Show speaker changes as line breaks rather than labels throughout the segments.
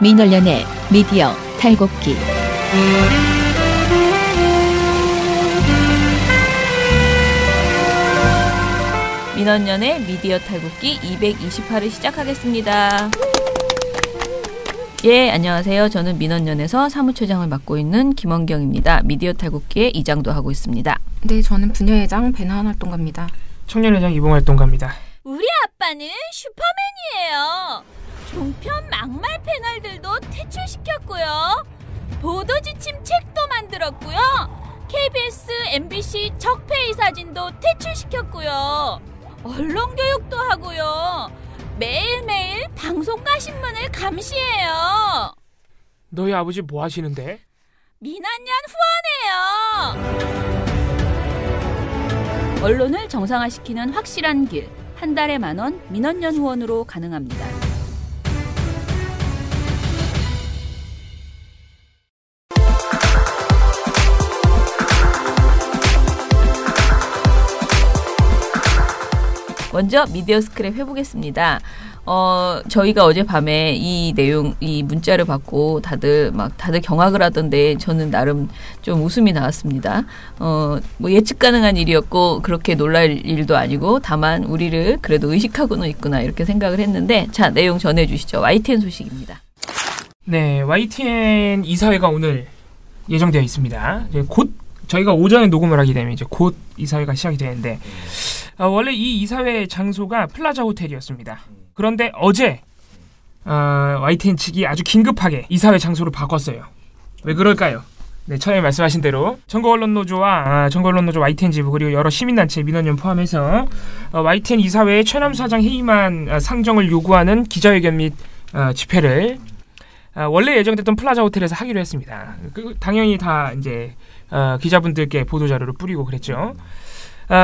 민원련의 미디어 탈곡기.
민원련의 미디어 탈곡기 228을 시작하겠습니다. 예, 안녕하세요. 저는 민원련에서 사무처장을 맡고 있는 김원경입니다. 미디어 탈곡기의 이장도 하고 있습니다.
네, 저는 부녀회장 배나한 활동가입니다.
청년회장 이봉 활동가입니다.
우리 아빠는 슈퍼맨이에요. 종편 막말 패널들도 퇴출시켰고요. 보도지침 책도 만들었고요. KBS, MBC 적폐의 사진도 퇴출시켰고요. 언론교육도 하고요. 매일매일 방송과 신문을 감시해요.
너희 아버지 뭐 하시는데?
민원련 후원해요.
언론을 정상화시키는 확실한 길. 한 달에 10,000원 민원련 후원으로 가능합니다. 먼저 미디어 스크랩 해보겠습니다. 저희가 어젯밤에 이 내용, 이 문자를 받고 다들 경악을 하던데 저는 나름 좀 웃음이 나왔습니다. 뭐 예측 가능한 일이었고 그렇게 놀랄 일도 아니고 다만 우리를 그래도 의식하고는 있구나 이렇게 생각을 했는데 자, 내용 전해주시죠. YTN 소식입니다.
네, YTN 이사회가 오늘 예정되어 있습니다. 곧 저희가 오전에 녹음을 하게 되면 이제 곧 이사회가 시작이 되는데 원래 이 이사회 장소가 플라자 호텔이었습니다. 그런데 어제 YTN 측이 아주 긴급하게 이사회 장소를 바꿨어요. 왜 그럴까요? 네, 처음에 말씀하신 대로 전국언론노조와 전국언론노조 YTN 지부 그리고 여러 시민단체 민원연 포함해서 YTN 이사회의 최남수 사장 해임안 상정을 요구하는 기자회견 및 집회를 원래 예정됐던 플라자 호텔에서 하기로 했습니다. 당연히 다 이제 기자분들께 보도자료를 뿌리고 그랬죠.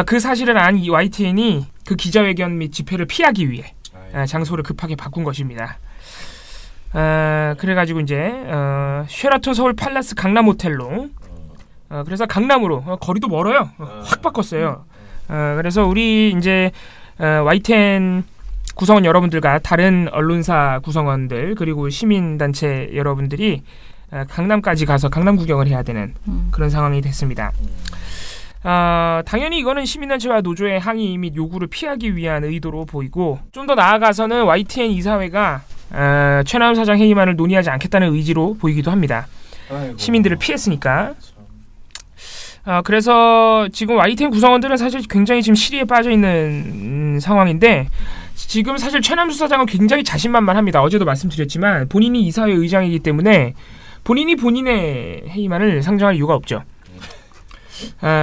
그 사실을 안 이 YTN이 그 기자회견 및 집회를 피하기 위해 장소를 급하게 바꾼 것입니다. 그래가지고 이제 쉐라톤 서울 팔라스 강남 호텔로 그래서 강남으로 거리도 멀어요. 확 바꿨어요. 그래서 우리 이제 YTN 구성원 여러분들과 다른 언론사 구성원들 그리고 시민단체 여러분들이 강남까지 가서 강남 구경을 해야 되는 그런 상황이 됐습니다. 당연히 이거는 시민단체와 노조의 항의 및 요구를 피하기 위한 의도로 보이고 좀 더 나아가서는 YTN 이사회가 최남 사장 해임안을 논의하지 않겠다는 의지로 보이기도 합니다. 시민들을 피했으니까. 그래서 지금 YTN 구성원들은 사실 굉장히 지금 시리에 빠져 있는 상황인데 지금 사실 최남수 사장은 굉장히 자신만만합니다. 어제도 말씀드렸지만 본인이 이사회 의장이기 때문에 본인이 본인의 해임안을 상정할 이유가 없죠.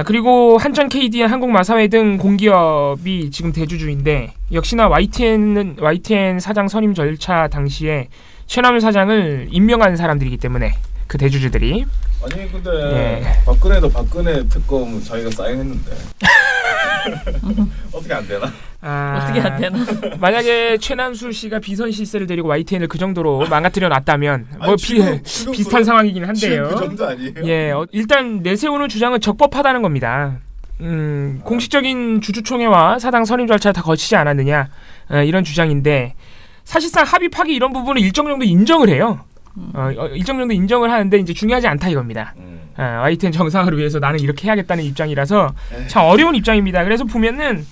그리고 한전, KDN, 한국마사회 등 공기업이 지금 대주주인데 역시나 YTN 사장 선임 절차 당시에 최남수 사장을 임명한 사람들이기 때문에 그 대주주들이
아니 근데 박근혜도 박근혜 특검 자기가 사인했는데 어떻게 안 되나?
어떻게 안 되나?
만약에 최남수 씨가 비선 실세를 데리고 YTN을 그 정도로 망가뜨려 놨다면 뭐 비슷한 상황이긴 한데요.
그 정도 아니에요?
예, 일단 내세우는 주장은 적법하다는 겁니다. 공식적인 주주총회와 사당 선임 절차를 다 거치지 않았느냐 이런 주장인데 사실상 합의 파기 이런 부분은 일정 정도 인정을 해요. 일정 정도 인정을 하는데 이제 중요하지 않다 이겁니다. YTN 정상화를 위해서 나는 이렇게 해야겠다는 입장이라서 참 어려운 입장입니다. 그래서 보면은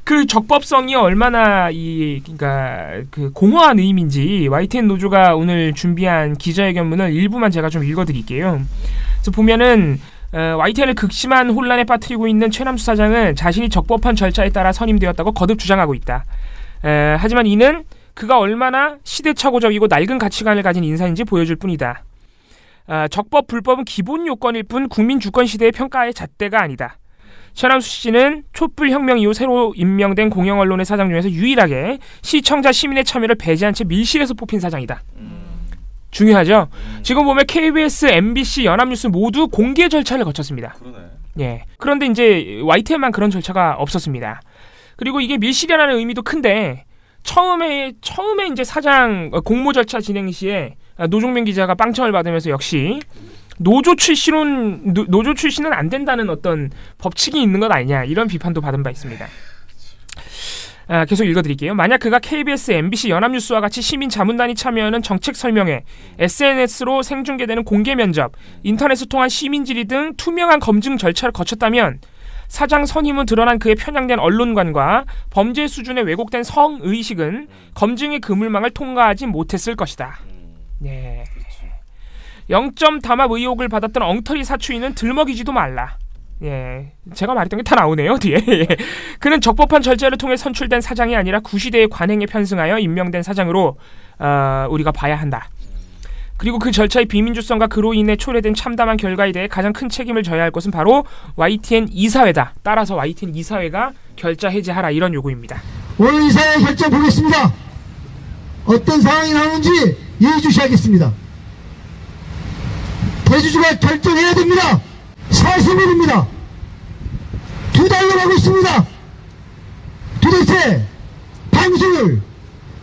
그 적법성이 얼마나 그러니까 그 공허한 의미인지 YTN 노조가 오늘 준비한 기자회견문을 일부만 제가 좀 읽어드릴게요. 그래서 보면은 YTN을 극심한 혼란에 빠뜨리고 있는 최남수 사장은 자신이 적법한 절차에 따라 선임되었다고 거듭 주장하고 있다. 하지만 이는 그가 얼마나 시대착오적이고 낡은 가치관을 가진 인사인지 보여줄 뿐이다. 적법, 불법은 기본 요건일 뿐 국민 주권 시대의 평가의 잣대가 아니다. 최남수 씨는 촛불혁명 이후 새로 임명된 공영언론의 사장 중에서 유일하게 시청자, 시민의 참여를 배제한 채 밀실에서 뽑힌 사장이다. 중요하죠? 지금 보면 KBS, MBC, 연합뉴스 모두 공개 절차를 거쳤습니다.
그러네.
예. 그런데 이제 YTN만 그런 절차가 없었습니다. 그리고 이게 밀실이라는 의미도 큰데 처음에 이제 사장 공모 절차 진행 시에 노종면 기자가 빵청을 받으면서 역시 노조 출신은 안 된다는 어떤 법칙이 있는 것 아니냐 이런 비판도 받은 바 있습니다. 계속 읽어드릴게요. 만약 그가 KBS, MBC, 연합뉴스와 같이 시민 자문단이 참여하는 정책 설명회, SNS로 생중계되는 공개 면접, 인터넷을 통한 시민 질의 등 투명한 검증 절차를 거쳤다면 사장 선임은 드러난 그의 편향된 언론관과 범죄 수준의 왜곡된 성의식은 검증의 그물망을 통과하지 못했을 것이다. 네. 0점 담합 의혹을 받았던 엉터리 사추인은 들먹이지도 말라. 예, 제가 말했던 게 다 나오네요 뒤에. 예. 그는 적법한 절차를 통해 선출된 사장이 아니라 구시대의 관행에 편승하여 임명된 사장으로 우리가 봐야 한다. 그리고 그 절차의 비민주성과 그로 인해 초래된 참담한 결과에 대해 가장 큰 책임을 져야 할 것은 바로 YTN 이사회다. 따라서 YTN 이사회가 결자 해제하라, 이런 요구입니다.
오늘 이사회 결정 보겠습니다. 어떤 상황이 나오는지 예의주시하겠습니다. 대주주가 결정해야 됩니다. 사실입니다. 2달로 하고 있습니다. 도대체 방송을,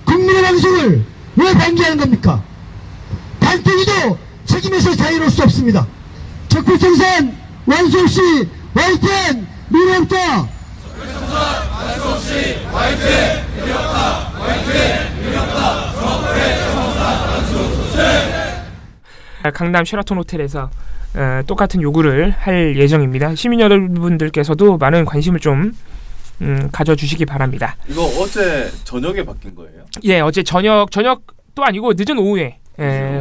국민의 방송을 왜 방기하는 겁니까? 발등이도 책임에서 자유로울 수 없습니다. 적폐청산 완수없이 YTN 미래없다. 적폐청산 완수없이 YTN 미래없다. YTN 미래없다. 적폐청산 완수없이.
강남 쉐라톤 호텔에서 똑같은 요구를 할 예정입니다. 시민 여러분들께서도 많은 관심을 좀 가져주시기 바랍니다.
이거 어제 저녁에 바뀐 거예요?
예, 어제 저녁도 아니고 늦은 오후에.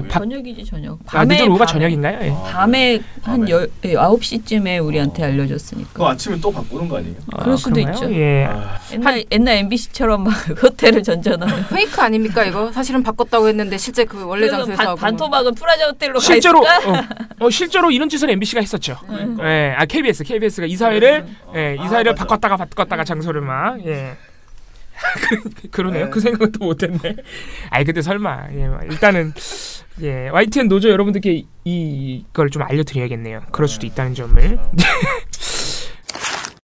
저녁이지 저녁.
늦은 오후가 저녁인가요? 예.
밤에 한 9시쯤에 우리한테 알려줬으니까.
그럼 아침에 또 바꾸는 거 아니에요?
그럴 수도
그런가요?
있죠.
예.
옛날 MBC처럼 막 호텔을 전전하는.
페이크 아닙니까 이거? 사실은 바꿨다고 했는데 실제 그 원래 장소에서 하고.
반토막은 프라자 호텔로
실제로
가 있을까?
실제로 이런 짓을 MBC가 했었죠. 예, KBS가 이사회를 이사회를 바꿨다가 장소를 막 그러네요. 그 생각은 또 못했네. 아이 근데 설마 일단은 YTN 노조 여러분들께 이걸 좀 알려드려야겠네요. 그럴 수도 있다는 점을.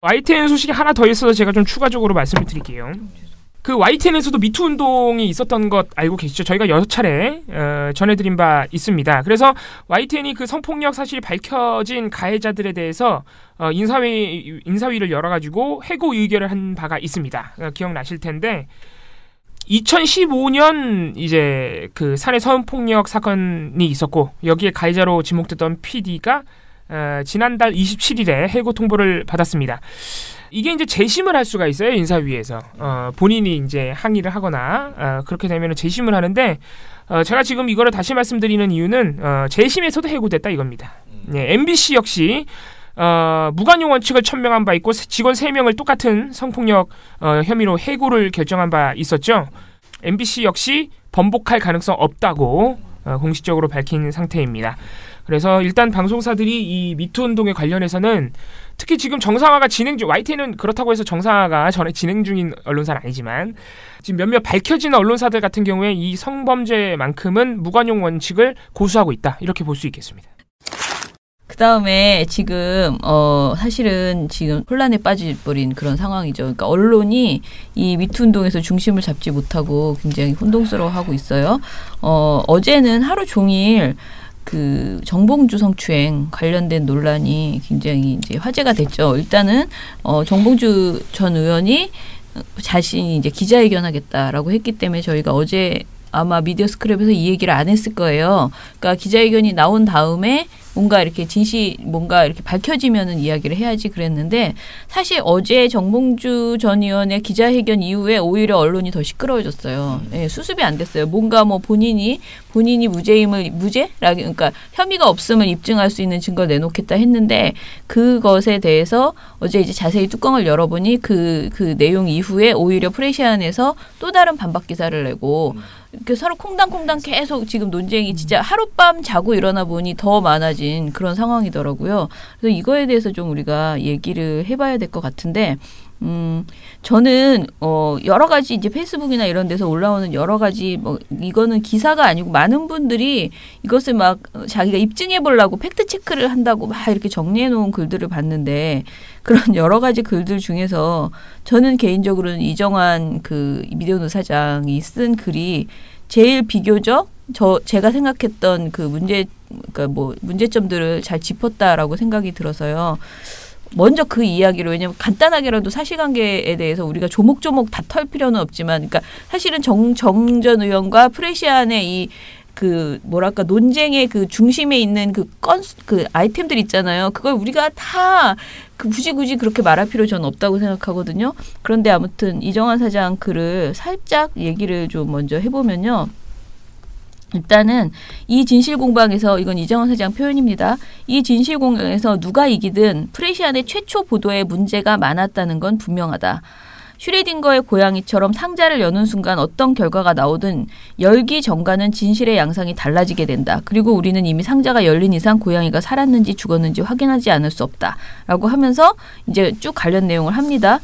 YTN 소식이 하나 더 있어서 제가 좀 추가적으로 말씀을 드릴게요. 그 YTN에서도 미투 운동이 있었던 것 알고 계시죠? 저희가 6차례 전해드린 바 있습니다. 그래서 YTN이 그 성폭력 사실이 밝혀진 가해자들에 대해서 인사위를 열어가지고 해고 의결을 한 바가 있습니다. 기억나실 텐데 2015년 이제 그 사내 성폭력 사건이 있었고 여기에 가해자로 지목됐던 PD가 지난달 27일에 해고 통보를 받았습니다. 이게 이제 재심을 할 수가 있어요, 인사위에서. 본인이 이제 항의를 하거나 그렇게 되면 재심을 하는데 제가 지금 이거를 다시 말씀드리는 이유는 재심에서도 해고됐다 이겁니다. MBC 역시 무관용 원칙을 천명한 바 있고 직원 3명을 똑같은 성폭력 혐의로 해고를 결정한 바 있었죠. MBC 역시 번복할 가능성 없다고 공식적으로 밝힌 상태입니다. 그래서 일단 방송사들이 이 미투 운동에 관련해서는 특히 지금 정상화가 진행 중, YTN은 그렇다고 해서 정상화가 전에 진행 중인 언론사는 아니지만 지금 몇몇 밝혀진 언론사들 같은 경우에 이 성범죄만큼은 무관용 원칙을 고수하고 있다, 이렇게 볼 수 있겠습니다.
그 다음에 지금 사실은 지금 혼란에 빠져버린 그런 상황이죠. 그러니까 언론이 이 미투 운동에서 중심을 잡지 못하고 굉장히 혼동스러워하고 있어요. 어제는 하루 종일 그 정봉주 성추행 관련된 논란이 굉장히 이제 화제가 됐죠. 일단은 정봉주 전 의원이 자신이 이제 기자회견하겠다라고 했기 때문에 저희가 어제 아마 미디어 스크랩에서 이 얘기를 안 했을 거예요. 그러니까 기자회견이 나온 다음에 뭔가 이렇게 뭔가 이렇게 밝혀지면은 이야기를 해야지 그랬는데 사실 어제 정봉주 전 의원의 기자회견 이후에 오히려 언론이 더 시끄러워졌어요. 수습이 안 됐어요. 뭔가 뭐 본인이 그러니까 혐의가 없음을 입증할 수 있는 증거를 내놓겠다 했는데 그것에 대해서 어제 이제 자세히 뚜껑을 열어보니 그 내용 이후에 오히려 프레시안에서 또 다른 반박 기사를 내고 이렇게 서로 콩당콩당 계속 지금 논쟁이 진짜 하룻밤 자고 일어나 보니 더 많아진 그런 상황이더라고요. 그래서 이거에 대해서 좀 우리가 얘기를 해봐야 될 것 같은데, 저는 여러 가지 이제 페이스북이나 이런 데서 올라오는 여러 가지 이거는 기사가 아니고 많은 분들이 이것을 막 자기가 입증해 보려고 팩트 체크를 한다고 막 이렇게 정리해 놓은 글들을 봤는데 그런 여러 가지 글들 중에서 저는 개인적으로는 이정환 그 미디어노 사장이 쓴 글이 제일 비교적 제가 생각했던 그 문제점들을 잘 짚었다라고 생각이 들어서요. 먼저 그 이야기를 왜냐하면 간단하게라도 사실관계에 대해서 우리가 조목조목 다 털 필요는 없지만 그러니까 사실은 정전 의원과 프레시안의 이 그 뭐랄까 논쟁의 그 중심에 있는 그 아이템들 있잖아요. 그걸 우리가 다 굳이 그렇게 말할 필요 저는 없다고 생각하거든요. 그런데 아무튼 이정환 사장 글을 살짝 얘기를 좀 먼저 해보면요. 일단은 이 진실공방에서 이건 이정환 사장 표현입니다. 이 진실공방에서 누가 이기든 프레시안의 최초 보도에 문제가 많았다는 건 분명하다. 슈레딩거의 고양이처럼 상자를 여는 순간 어떤 결과가 나오든 열기 전과는 진실의 양상이 달라지게 된다. 그리고 우리는 이미 상자가 열린 이상 고양이가 살았는지 죽었는지 확인하지 않을 수 없다. 라고 하면서 이제 쭉 관련 내용을 합니다.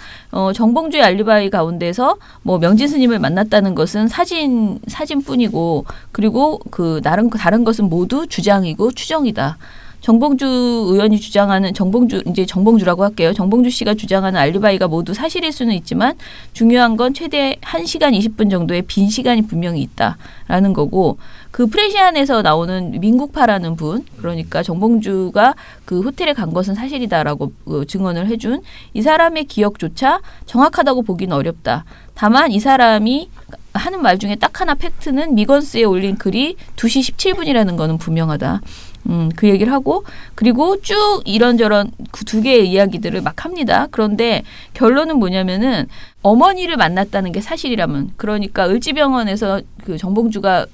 정봉주의 알리바이 가운데서 뭐 명진 스님을 만났다는 것은 사진뿐이고 그리고 다른 것은 모두 주장이고 추정이다. 정봉주 의원이 주장하는 정봉주라고 할게요. 정봉주 씨가 주장하는 알리바이가 모두 사실일 수는 있지만 중요한 건 최대 1시간 20분 정도의 빈 시간이 분명히 있다라는 거고 그 프레시안에서 나오는 민국파라는 분 그러니까 정봉주가 그 호텔에 간 것은 사실이다라고 증언을 해준 이 사람의 기억조차 정확하다고 보기는 어렵다. 다만 이 사람이 하는 말 중에 딱 하나 팩트는 미건스에 올린 글이 2시 17분이라는 거는 분명하다. 그 얘기를 하고 그리고 쭉 이런저런 그 두 개의 이야기들을 막 합니다. 그런데 결론은 뭐냐면은 어머니를 만났다는 게 사실이라면 그러니까 을지병원에서 그 정봉주가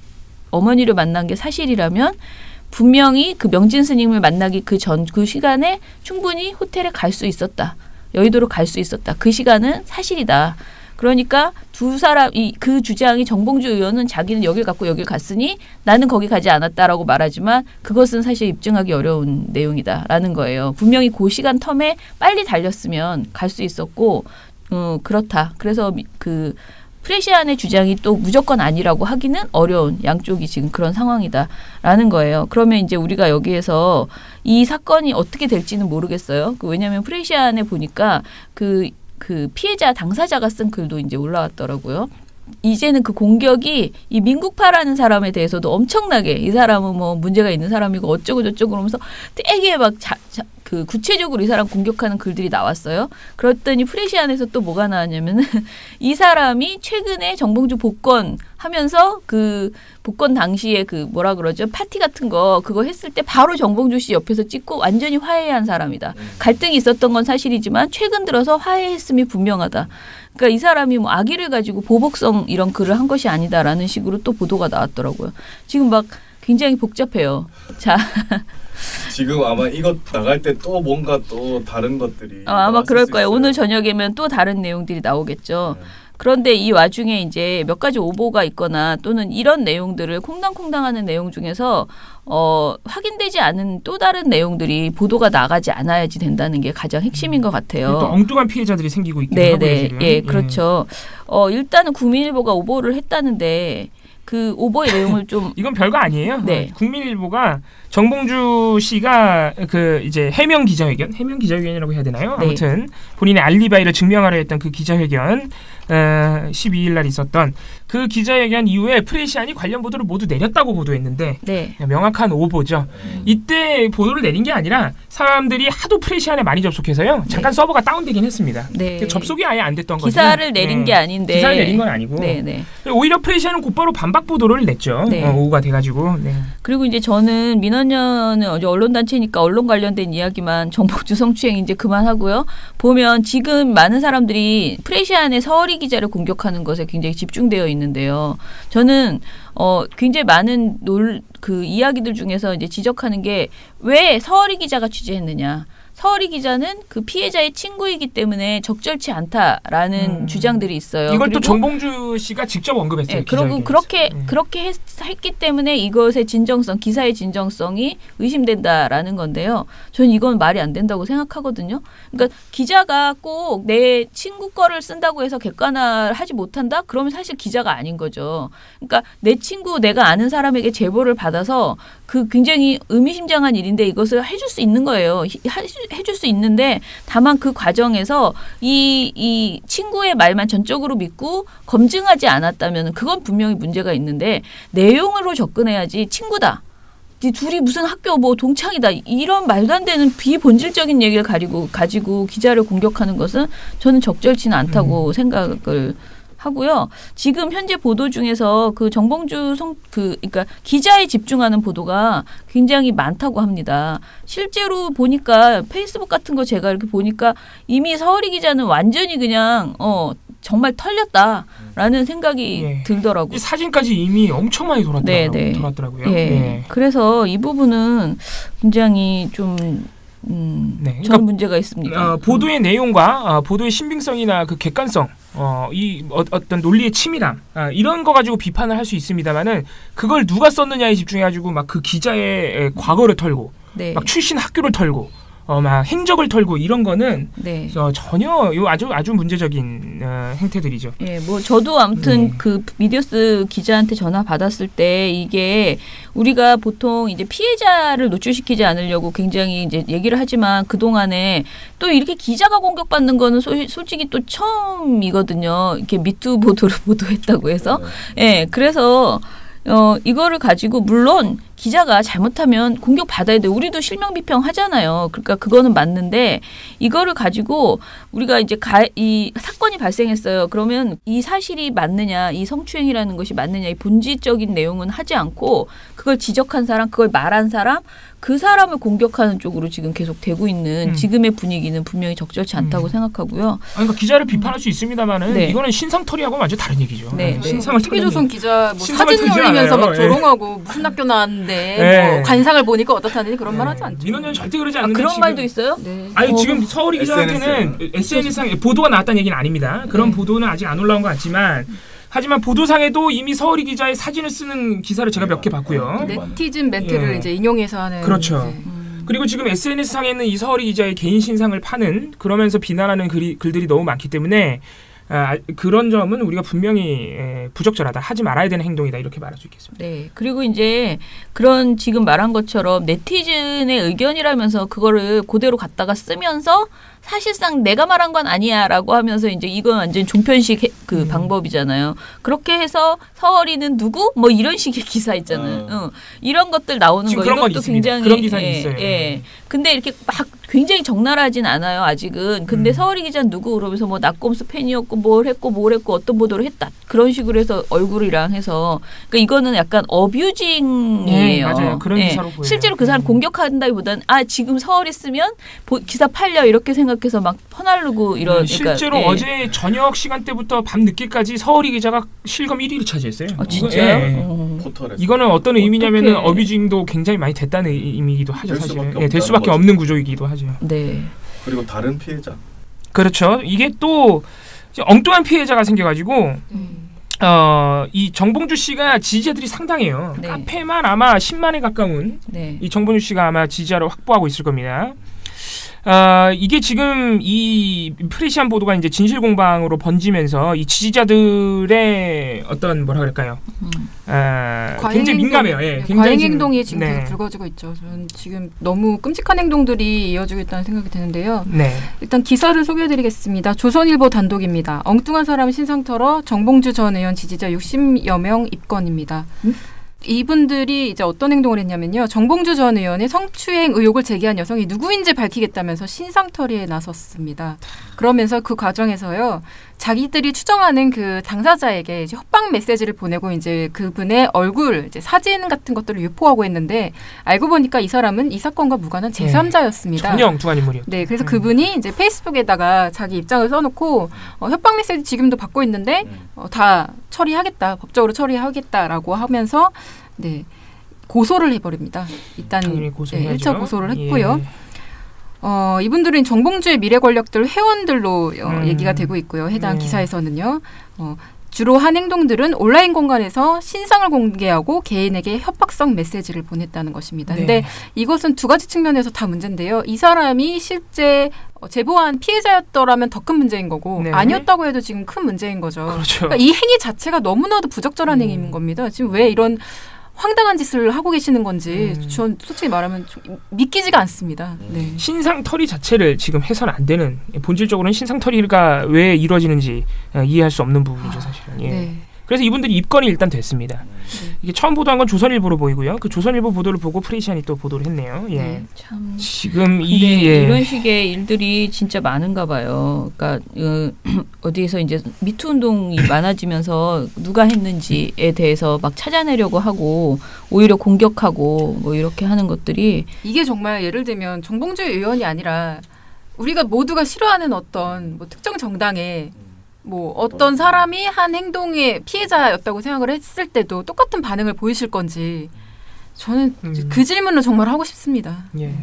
어머니를 만난 게 사실이라면 분명히 그 명진 스님을 만나기 그 시간에 충분히 호텔에 갈 수 있었다. 여의도로 갈 수 있었다. 그 시간은 사실이다. 그러니까 두 사람이 그 주장이 정봉주 의원은 자기는 여길 갔고 여길 갔으니 나는 거기 가지 않았다라고 말하지만 그것은 사실 입증하기 어려운 내용이다라는 거예요. 분명히 그 시간 텀에 빨리 달렸으면 갈 수 있었고 그렇다. 그래서 그 프레시안의 주장이 또 무조건 아니라고 하기는 어려운 양쪽이 지금 그런 상황이다라는 거예요. 그러면 이제 우리가 여기에서 이 사건이 어떻게 될지는 모르겠어요. 왜냐하면 프레시안에 보니까 그 피해자 당사자가 쓴 글도 이제 올라왔더라고요. 이제는 그 공격이 이 민국파라는 사람에 대해서도 엄청나게 이 사람은 뭐 문제가 있는 사람이고 어쩌고 저쩌고 그러면서 되게 막 그 구체적으로 이 사람 공격하는 글들이 나왔어요. 그랬더니 프레시안에서 또 뭐가 나왔냐면은 이 사람이 최근에 정봉주 복권 하면서 그 복권 당시에 그 뭐라 그러죠? 파티 같은 거 그거 했을 때 바로 정봉주 씨 옆에서 찍고 완전히 화해한 사람이다. 갈등이 있었던 건 사실이지만 최근 들어서 화해했음이 분명하다. 그러니까 이 사람이 뭐 악의를 가지고 보복성 이런 글을 한 것이 아니다라는 식으로 또 보도가 나왔더라고요. 지금 막 굉장히 복잡해요. 자.
지금 아마 이거 나갈 때 또 뭔가 또 다른 것들이
아마 그럴 거예요. 오늘 저녁이면 또 다른 내용들이 나오겠죠. 그런데 이 와중에 이제 몇 가지 오보가 있거나 또는 이런 내용들을 콩당콩당하는 내용 중에서 확인되지 않은 또 다른 내용들이 보도가 나가지 않아야지 된다는 게 가장 핵심인 것 같아요.
또 엉뚱한 피해자들이 생기고 있긴 하고요. 지금.
예, 그렇죠. 일단은 국민일보가 오보를 했다는데 그 오보의 내용을 좀
이건 별거 아니에요.
네.
국민일보가 정봉주 씨가 그 이제 해명 기자회견이라고 해야 되나요?
네.
아무튼 본인의 알리바이를 증명하려 했던 그 기자회견 12일 날 있었던 그 기자회견 이후에 프레시안이 관련 보도를 모두 내렸다고 보도했는데
네.
명확한 오보죠. 이때 보도를 내린 게 아니라 사람들이 하도 프레시안에 많이 접속해서요. 잠깐 서버가 다운되긴 했습니다.
네.
접속이 아예 안 됐던 거죠.
기사를 내린 게 아닌데
기사를 내린 건 아니고 오히려 프레시안은 곧바로 반박 보도를 냈죠.
네.
오후가 돼가지고. 네.
그리고 이제 저는 민원연은 어제 언론단체니까 언론 관련된 이야기만 정봉주 성추행 이제 그만하고요. 보면 지금 많은 사람들이 프레시안의 서어리 기자를 공격하는 것에 굉장히 집중되어 있는데요. 저는 굉장히 많은 그 이야기들 중에서 이제 지적하는 게 왜 서어리 기자가 취재했느냐. 서어리 기자는 그 피해자의 친구이기 때문에 적절치 않다라는 주장들이 있어요.
이걸 또 정봉주 씨가 직접 언급했어요.
네, 그리고 그렇게 했기 때문에 이것의 진정성, 기사의 진정성이 의심된다라는 건데요. 저는 이건 말이 안 된다고 생각하거든요. 그러니까 기자가 꼭 내 친구 거를 쓴다고 해서 객관화하지 못한다? 그러면 사실 기자가 아닌 거죠. 그러니까 내 친구, 내가 아는 사람에게 제보를 받아서 그 굉장히 의미심장한 일인데 이것을 해줄 수 있는 거예요. 해줄 수 있는데 다만 그 과정에서 이 친구의 말만 전적으로 믿고 검증하지 않았다면 그건 분명히 문제가 있는데 내용으로 접근해야지 친구다. 이 둘이 무슨 학교 뭐 동창이다 이런 말도 안 되는 비본질적인 얘기를 가지고 기자를 공격하는 것은 저는 적절치는 않다고 생각을 하고요. 지금 현재 보도 중에서 그 정봉주 그러니까 기자에 집중하는 보도가 굉장히 많다고 합니다. 실제로 보니까 페이스북 같은 거 제가 이렇게 보니까 이미 서울이 기자는 완전히 그냥 정말 털렸다라는 생각이 들더라고요.
이 사진까지 이미 엄청 많이 돌았더라고요.
예. 그래서 이 부분은 굉장히 좀 그러니까 문제가 있습니다.
보도의 내용과 보도의 신빙성이나 그 객관성, 어떤 논리의 치밀함 이런 거 가지고 비판을 할 수 있습니다만은 그걸 누가 썼느냐에 집중해가지고 막 그 기자의 과거를 털고, 막 출신 학교를 털고, 막 행적을 털고 이런 거는 전혀 아주 문제적인 행태들이죠.
예, 뭐 저도 아무튼 그 미디어스 기자한테 전화 받았을 때 이게 우리가 보통 이제 피해자를 노출시키지 않으려고 굉장히 이제 얘기를 하지만 그 동안에 또 이렇게 기자가 공격받는 거는 솔직히 또 처음이거든요. 이렇게 미투 보도를 보도했다고 해서 그래서. 이거를 가지고 물론 기자가 잘못하면 공격받아야 돼요. 우리도 실명 비평 하잖아요. 그러니까 그거는 맞는데 이거를 가지고 우리가 이제 이 사건이 발생했어요. 그러면 이 사실이 맞느냐, 이 성추행이라는 것이 맞느냐, 이 본질적인 내용은 하지 않고 그걸 지적한 사람, 그걸 말한 사람, 그 사람을 공격하는 쪽으로 지금 계속 되고 있는 지금의 분위기는 분명히 적절치 않다고 생각하고요.
그러니까 기자를 비판할 수 있습니다만은 이거는 신상털이하고 완전 다른 얘기죠. 신상을
TV조선 기자 뭐 사진 올리면서 막 조롱하고 무슨 학교 나왔는데 뭐 관상을 보니까 어떻다느니 그런 말 하지 않죠.
민원연 절대 그러지 않는데
그런 말도 있어요?
아니 지금 서울이 기자한테는 SNS상에 보도가 나왔다는 얘기는 아닙니다. 그런 보도는 아직 안 올라온 것 같지만 하지만 보도상에도 이미 서울이 기자의 사진을 쓰는 기사를 제가 몇 개 봤고요.
네티즌 멘트를 이제 인용해서 하는.
그렇죠. 그리고 지금 SNS상에는 이 서울이 기자의 개인 신상을 파는 그러면서 비난하는 글들이 너무 많기 때문에 그런 점은 우리가 분명히 부적절하다. 하지 말아야 되는 행동이다. 이렇게 말할 수 있겠습니다.
네. 그리고 이제 그런 지금 말한 것처럼 네티즌의 의견이라면서 그거를 그대로 갖다가 쓰면서 사실상 내가 말한 건 아니야라고 하면서 이제 이건 완전 종편식 그 방법이잖아요. 그렇게 해서 서울이는 누구? 뭐 이런 식의 기사 있잖아요. 이런 것들 나오는 거 이것도 굉장히
그런 기사는 있어요.
근데 이렇게 막 굉장히 적나라하진 않아요. 아직은. 근데 서울이 기자는 누구 그러면서 뭐 낙검수 팬이었고 뭘 했고 어떤 보도를 했다. 그런 식으로 해서 얼굴이랑 해서 그러니까 이거는 약간 어뷰징이에요.
맞아요. 그런 기사로 보여요.
실제로 그 사람 공격한다기보다는 지금 서울이 쓰면 기사 팔려 이렇게 생각해서 막 퍼날르고 이런.
실제로 어제 저녁 시간대부터 밤 늦게까지 서울이 기자가 실검 1위를 차지했어요.
진짜요?
이거는 어떤 의미냐면은 어뷰징도 굉장히 많이 됐다는 의미이기도 하죠. 사실은 될 수밖에 없는 구조이기도 하죠.
네.
그리고 다른 피해자.
그렇죠. 이게 또 엉뚱한 피해자가 생겨가지고 이 정봉주 씨가 지지자들이 상당해요. 카페만 아마 10만에 가까운 이 정봉주 씨가 아마 지지자를 확보하고 있을 겁니다. 이게 지금 이 프레시한 보도가 이제 진실공방으로 번지면서 이 지지자들의 어떤 뭐라 그럴까요? 굉장히 민감해요.
과잉 행동이 지금 계속 불거지고 있죠. 저는 지금 너무 끔찍한 행동들이 이어지고 있다는 생각이 드는데요. 일단 기사를 소개해드리겠습니다. 조선일보 단독입니다. 엉뚱한 사람 신상 털어 정봉주 전 의원 지지자 60여 명 입건입니다. 이분들이 이제 어떤 행동을 했냐면요. 정봉주 전 의원의 성추행 의혹을 제기한 여성이 누구인지 밝히겠다면서 신상털이에 나섰습니다. 그러면서 그 과정에서요. 자기들이 추정하는 그 당사자에게 이제 협박 메시지를 보내고 이제 그분의 얼굴, 이제 사진 같은 것들을 유포하고 했는데 알고 보니까 이 사람은 이 사건과 무관한 제3자였습니다.
전혀 엉뚱한 인물이었죠.
네, 그래서 그분이 이제 페이스북에다가 자기 입장을 써놓고 협박 메시지 지금도 받고 있는데 다 처리하겠다, 법적으로 처리하겠다라고 하면서 고소를 해버립니다. 일단 1차 고소를 했고요. 이분들은 정봉주의 미래 권력들 회원들로 얘기가 되고 있고요. 해당 기사에서는요. 주로 한 행동들은 온라인 공간에서 신상을 공개하고 개인에게 협박성 메시지를 보냈다는 것입니다. 근데 이것은 두 가지 측면에서 다 문제인데요. 이 사람이 실제 제보한 피해자였더라면 더 큰 문제인 거고 아니었다고 해도 지금 큰 문제인 거죠.
그렇죠.
그러니까 이 행위 자체가 너무나도 부적절한 행위인 겁니다. 지금 왜 이런 황당한 짓을 하고 계시는 건지 전 솔직히 말하면 좀 믿기지가 않습니다.
신상털이 자체를 지금 해서는 안 되는 본질적으로는 신상털이가 왜 이루어지는지 이해할 수 없는 부분이죠. 사실은. 그래서 이분들이 입건이 일단 됐습니다. 이게 처음 보도한 건 조선일보로 보이고요. 그 조선일보 보도를 보고 프레시안이 또 보도를 했네요. 예.
참
지금
이런 식의 일들이 진짜 많은가 봐요. 그러니까 어디에서 이제 미투 운동이 많아지면서 누가 했는지에 대해서 막 찾아내려고 하고 오히려 공격하고 뭐 이렇게 하는 것들이
이게 정말 예를 들면 정봉주 의원이 아니라 우리가 모두가 싫어하는 어떤 뭐 특정 정당에 뭐 어떤 사람이 한 행동의 피해자였다고 생각을 했을 때도 똑같은 반응을 보이실 건지 저는 그 질문을 정말 하고 싶습니다.
예.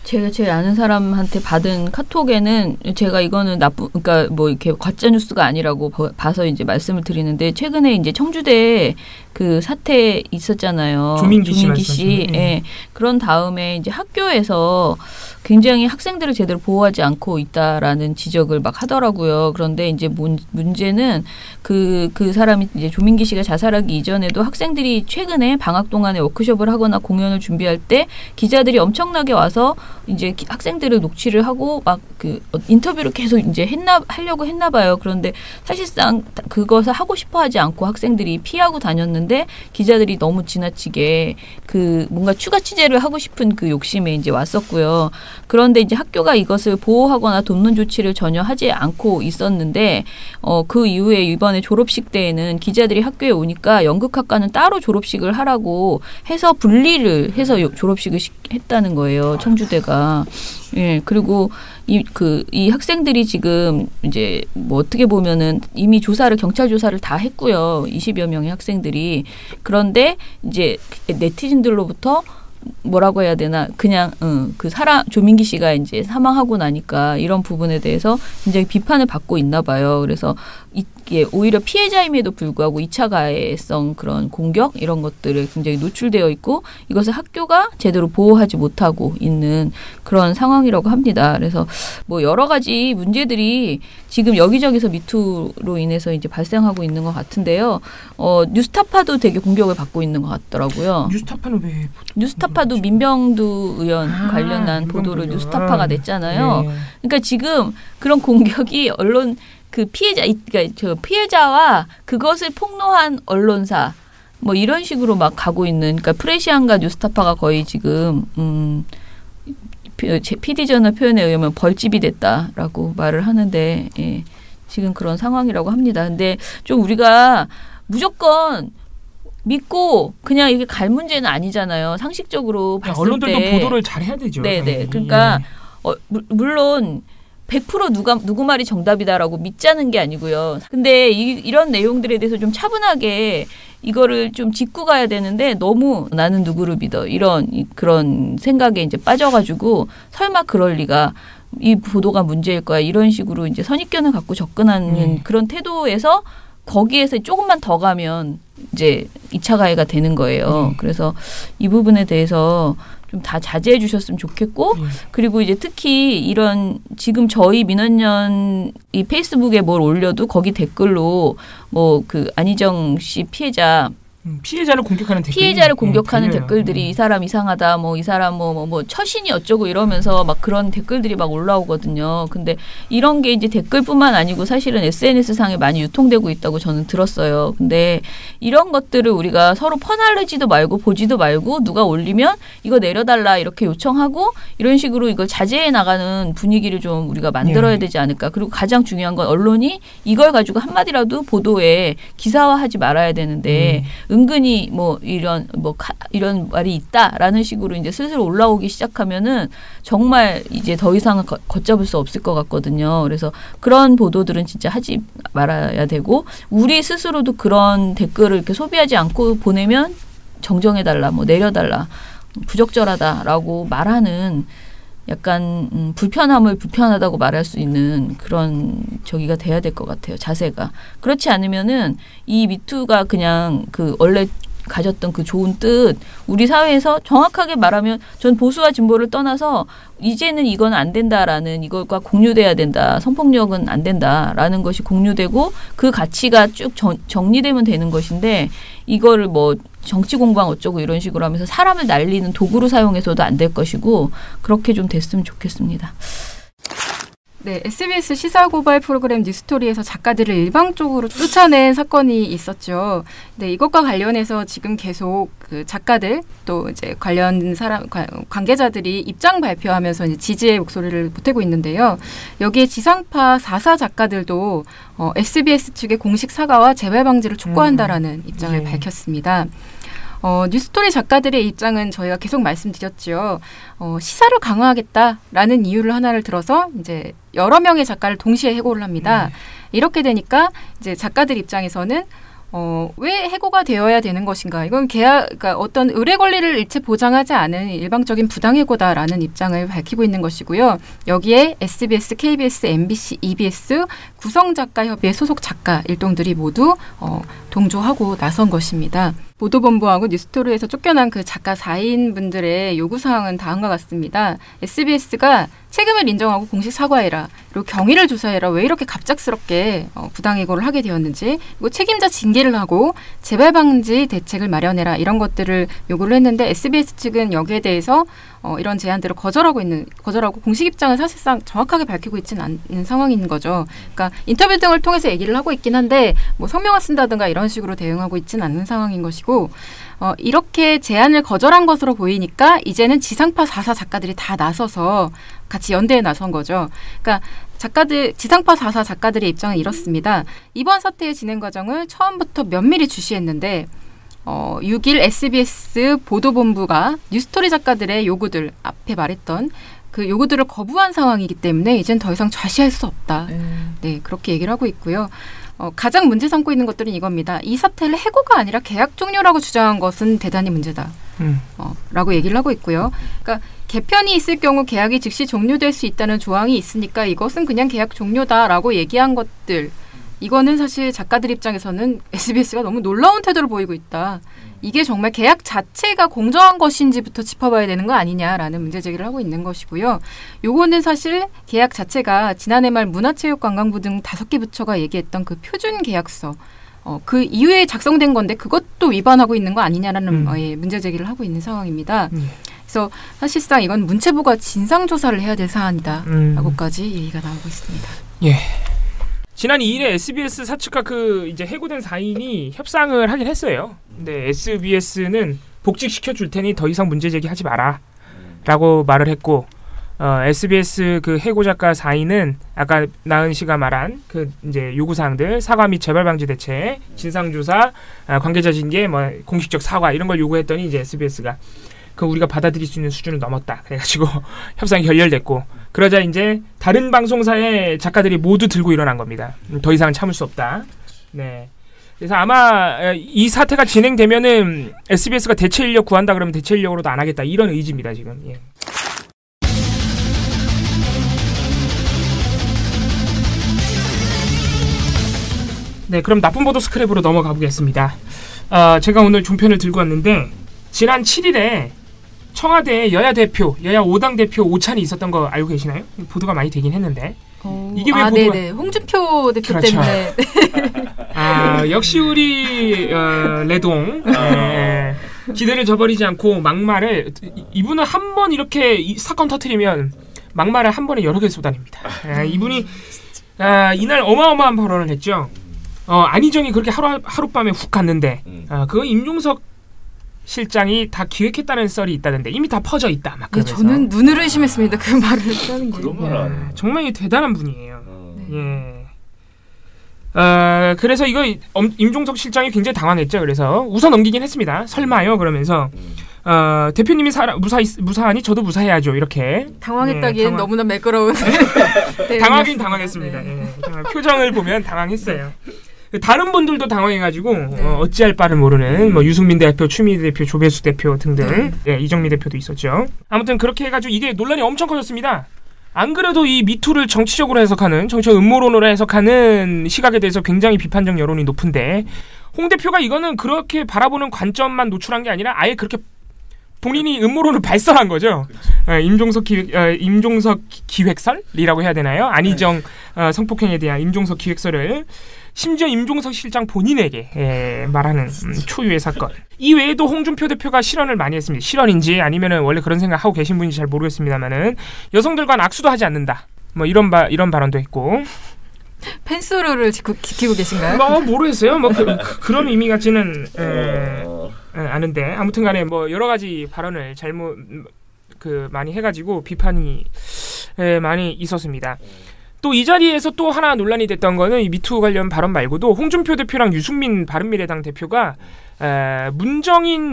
제가 제일 아는 사람한테 받은 카톡에는 제가 이거는 그러니까 뭐 이렇게 가짜 뉴스가 아니라고 봐서 이제 말씀을 드리는데 최근에 이제 청주대 그 사태 있었잖아요.
조민기
씨. 예. 그런 다음에 이제 학교에서 굉장히 학생들을 제대로 보호하지 않고 있다라는 지적을 막 하더라고요. 그런데 이제 문제는 그 사람이 이제 조민기 씨가 자살하기 이전에도 학생들이 최근에 방학 동안에 워크숍을 하거나 공연을 준비할 때 기자들이 엄청나게 와서 이제 학생들을 녹취를 하고 막 그 인터뷰를 계속 이제 하려고 했나 봐요. 그런데 사실상 그것을 하고 싶어 하지 않고 학생들이 피하고 다녔는데 기자들이 너무 지나치게 그 뭔가 추가 취재를 하고 싶은 그 욕심에 이제 왔었고요. 그런데 이제 학교가 이것을 보호하거나 돕는 조치를 전혀 하지 않고 있었는데 그 이후에 이번에 졸업식 때에는 기자들이 학교에 오니까 연극학과는 따로 졸업식을 하라고 해서 분리를 해서 졸업식을 했다는 거예요. 청주대가. 예, 그리고 이 학생들이 지금 이제 뭐 어떻게 보면은 이미 경찰 조사를 다 했고요. 20여 명의 학생들이. 그런데 이제 네티즌들로부터 뭐라고 해야 되나 그냥 조민기 씨가 이제 사망하고 나니까 이런 부분에 대해서 굉장히 비판을 받고 있나 봐요. 그래서 이게 오히려 피해자임에도 불구하고 2차 가해성 그런 공격 이런 것들을 굉장히 노출되어 있고 이것을 학교가 제대로 보호하지 못하고 있는 그런 상황이라고 합니다. 그래서 뭐 여러 가지 문제들이 지금 여기저기서 미투로 인해서 이제 발생하고 있는 것 같은데요. 뉴스타파도 되게 공격을 받고 있는 것 같더라고요.
뉴스타파는 왜?
뉴스타파도 민병두 의원 관련한 보도를 뉴스타파가 냈잖아요.
네.
그러니까 지금 그런 공격이 언론 그 그러니까 저 피해자와 그것을 폭로한 언론사 뭐 이런 식으로 막 가고 있는 그러니까 프레시안과 뉴스타파가 거의 지금 PD저널 표현에 의하면 벌집이 됐다라고 말을 하는데 예, 지금 그런 상황이라고 합니다. 근데 좀 우리가 무조건 믿고 그냥 이게 갈 문제는 아니잖아요. 상식적으로 봤을
언론들도
때.
보도를 잘 해야 되죠.
네네. 그러니까 물론 100% 누구 말이 정답이다라고 믿자는 게 아니고요. 근데 이런 내용들에 대해서 좀 차분하게 이거를 좀 짚고 가야 되는데 너무 나는 누구를 믿어 그런 생각에 이제 빠져가지고 설마 그럴 리가 이 보도가 문제일 거야 이런 식으로 이제 선입견을 갖고 접근하는 그런 태도에서 거기에서 조금만 더 가면 이제 2차 가해가 되는 거예요. 그래서 이 부분에 대해서 좀 다 자제해 주셨으면 좋겠고 그리고 이제 특히 이런 지금 저희 민원연 이 페이스북에 뭘 올려도 거기 댓글로 뭐 그 안희정 씨 피해자를 공격하는 댓글들이 이 사람 이상하다, 뭐 이 사람 뭐 처신이 어쩌고 이러면서 막 그런 댓글들이 막 올라오거든요. 근데 이런 게 이제 댓글뿐만 아니고 사실은 SNS 상에 많이 유통되고 있다고 저는 들었어요. 근데 이런 것들을 우리가 서로 퍼날르지도 말고 보지도 말고 누가 올리면 이거 내려달라 이렇게 요청하고 이런 식으로 이걸 자제해 나가는 분위기를 좀 우리가 만들어야 되지 않을까. 그리고 가장 중요한 건 언론이 이걸 가지고 한마디라도 보도에 기사화하지 말아야 되는데 은근히 이런 말이 있다라는 식으로 이제 슬슬 올라오기 시작하면은 정말 이제 더 이상 걷잡을 수 없을 것 같거든요. 그래서 그런 보도들은 진짜 하지 말아야 되고 우리 스스로도 그런 댓글을 이렇게 소비하지 않고 보내면 정정해달라, 뭐 내려달라, 부적절하다라고 말하는 약간 불편함을 불편하다고 말할 수 있는 그런 저기가 돼야 될 것 같아요. 자세가. 그렇지 않으면은 이 미투가 그냥 그 원래 가졌던 그 좋은 뜻 우리 사회에서 정확하게 말하면 전 보수와 진보를 떠나서 이제는 이건 안 된다라는 이것과 공유돼야 된다. 성폭력은 안 된다라는 것이 공유되고 그 가치가 쭉 정리되면 되는 것인데 이거를 뭐 정치 공방 어쩌고 이런 식으로 하면서 사람을 날리는 도구로 사용해서도 안 될 것이고 그렇게 좀 됐으면 좋겠습니다.
네, SBS 시사 고발 프로그램 뉴스토리에서 작가들을 일방적으로 쫓아낸 사건이 있었죠. 네, 이것과 관련해서 지금 계속 그 작가들 또 이제 관련 관계자들이 입장 발표하면서 이제 지지의 목소리를 보태고 있는데요. 여기에 지상파 4사 작가들도 SBS 측의 공식 사과와 재발 방지를 촉구한다라는 입장을 밝혔습니다. 뉴스토리 작가들의 입장은 저희가 계속 말씀드렸죠. 시사를 강화하겠다라는 이유를 하나를 들어서 이제 여러 명의 작가를 동시에 해고를 합니다. 이렇게 되니까 이제 작가들 입장에서는 왜 해고가 되어야 되는 것인가? 이건 그러니까 어떤 의뢰 권리를 일체 보장하지 않은 일방적인 부당해고다라는 입장을 밝히고 있는 것이고요. 여기에 SBS, KBS, MBC, EBS 구성작가협의회 소속 작가 일동들이 모두 동조하고 나선 것입니다. 보도본부하고 뉴스토리에서 쫓겨난 그 작가 4인분들의 요구사항은 다음과 같습니다. SBS가 책임을 인정하고 공식 사과해라. 그리고 경위를 조사해라. 왜 이렇게 갑작스럽게 부당해고를 하게 되었는지. 그리고 책임자 징계를 하고 재발 방지 대책을 마련해라. 이런 것들을 요구를 했는데 SBS 측은 여기에 대해서 이런 제안들을 거절하고 공식 입장을 사실상 정확하게 밝히고 있지는 않는 상황인 거죠. 그러니까 인터뷰 등을 통해서 얘기를 하고 있긴 한데 뭐 성명을 쓴다든가 이런 식으로 대응하고 있지는 않는 상황인 것이고 이렇게 제안을 거절한 것으로 보이니까 이제는 지상파 4사 작가들이 다 나서서 같이 연대에 나선 거죠. 그러니까 지상파 4사 작가들의 입장은 이렇습니다. 이번 사태의 진행 과정을 처음부터 면밀히 주시했는데 6일 SBS 보도본부가 뉴스토리 작가들의 요구들, 앞에 말했던 그 요구들을 거부한 상황이기 때문에 이젠 더 이상 좌시할 수 없다. 네, 그렇게 얘기를 하고 있고요. 가장 문제 삼고 있는 것들은 이겁니다. 이 사태를 해고가 아니라 계약 종료라고 주장한 것은 대단히 문제다. 라고 얘기를 하고 있고요. 그러니까 개편이 있을 경우 계약이 즉시 종료될 수 있다는 조항이 있으니까 이것은 그냥 계약 종료다라고 얘기한 것들. 이거는 사실 작가들 입장에서는 SBS가 너무 놀라운 태도를 보이고 있다. 이게 정말 계약 자체가 공정한 것인지부터 짚어봐야 되는 거 아니냐라는 문제 제기를 하고 있는 것이고요. 요거는 사실 계약 자체가 지난해 말 문화체육관광부 등 5개 부처가 얘기했던 그 표준 계약서 그 이후에 작성된 건데 그것도 위반하고 있는 거 아니냐라는 문제 제기를 하고 있는 상황입니다. 그래서 사실상 이건 문체부가 진상조사를 해야 될 사안이다라고까지 얘기가 나오고 있습니다.
예. 지난 2일에 SBS 사측과 그 이제 해고된 4인이 협상을 하긴 했어요. 근데 SBS는 복직시켜 줄 테니 더 이상 문제 제기하지 마라라고 말을 했고, SBS 그 해고 작가 4인은 아까 나은 씨가 말한 그 이제 요구 사항들 사과 및 재발 방지 대책, 진상조사, 관계자 징계, 뭐 공식적 사과 이런 걸 요구했더니 이제 SBS가 그 우리가 받아들일 수 있는 수준을 넘었다. 그래가지고 협상이 결렬됐고, 그러자 이제 다른 방송사의 작가들이 모두 들고 일어난 겁니다. 더 이상은 참을 수 없다. 네. 그래서 아마 이 사태가 진행되면은 SBS가 대체 인력 구한다 그러면 대체 인력으로도 안 하겠다 이런 의지입니다 지금. 예. 네, 그럼 나쁜 보도 스크랩으로 넘어가 보겠습니다. 제가 오늘 종편을 들고 왔는데 지난 7일에 청와대 여야 5당 대표 오찬이 있었던 거 알고 계시나요? 보도가 많이 되긴 했는데 이게 왜 보도가...
네네. 홍준표 대표
그렇죠.
때문에
역시 우리 레동 기대를 저버리지 않고 막말을 이분은 한 번 이렇게 이 사건 터뜨리면 막말을 한 번에 여러 개 쏟아냅니다. 이분이 이날 어마어마한 발언을 했죠. 안희정이 그렇게 하룻밤에 훅 갔는데 그건 임종석 실장이 다 기획했다는 썰이 있다던데 이미 다 퍼져 있다. 막 그러면서.
저는 눈을 의심했습니다. 그 말을 했다는 게.
정말 대단한 분이에요. 예. 그래서 이거 임종석 실장이 굉장히 당황했죠. 그래서 웃어 넘기긴 했습니다. 설마요 그러면서 대표님이 무사하니 저도 무사해야죠. 이렇게.
당황했다기엔 너무나 매끄러운.
당하긴 당황했습니다. 네. 표정을 보면 당황했어요. 다른 분들도 당황해가지고 어찌할 바를 모르는 뭐 유승민 대표, 추미애 대표, 조배수 대표 등등 이정미 대표도 있었죠. 아무튼 그렇게 해가지고 이게 논란이 엄청 커졌습니다. 안 그래도 이 미투를 정치적 음모론으로 해석하는 시각에 대해서 굉장히 비판적 여론이 높은데 홍 대표가 이거는 그렇게 바라보는 관점만 노출한 게 아니라 아예 그렇게 본인이 음모론을 발설한 거죠. 임종석 기획설이라고 해야 되나요? 안희정 성폭행에 대한 임종석 기획설을 심지어 임종석 실장 본인에게 말하는 초유의 사건. 이 외에도 홍준표 대표가 실언을 많이 했습니다. 실언인지 아니면은 원래 그런 생각하고 계신 분인지 잘 모르겠습니다만은 여성들과는 악수도 하지 않는다. 뭐 이런 발언도 했고.
펜스루를 지키고 계신가요?
뭐 모르겠어요. 뭐 그런 의미 같지는 않은데 아무튼간에 뭐 여러 가지 발언을 잘못 많이 해가지고 비판이 많이 있었습니다. 또 이 자리에서 또 하나 논란이 됐던 거는 이 미투 관련 발언 말고도 홍준표 대표랑 유승민 바른미래당 대표가 문정인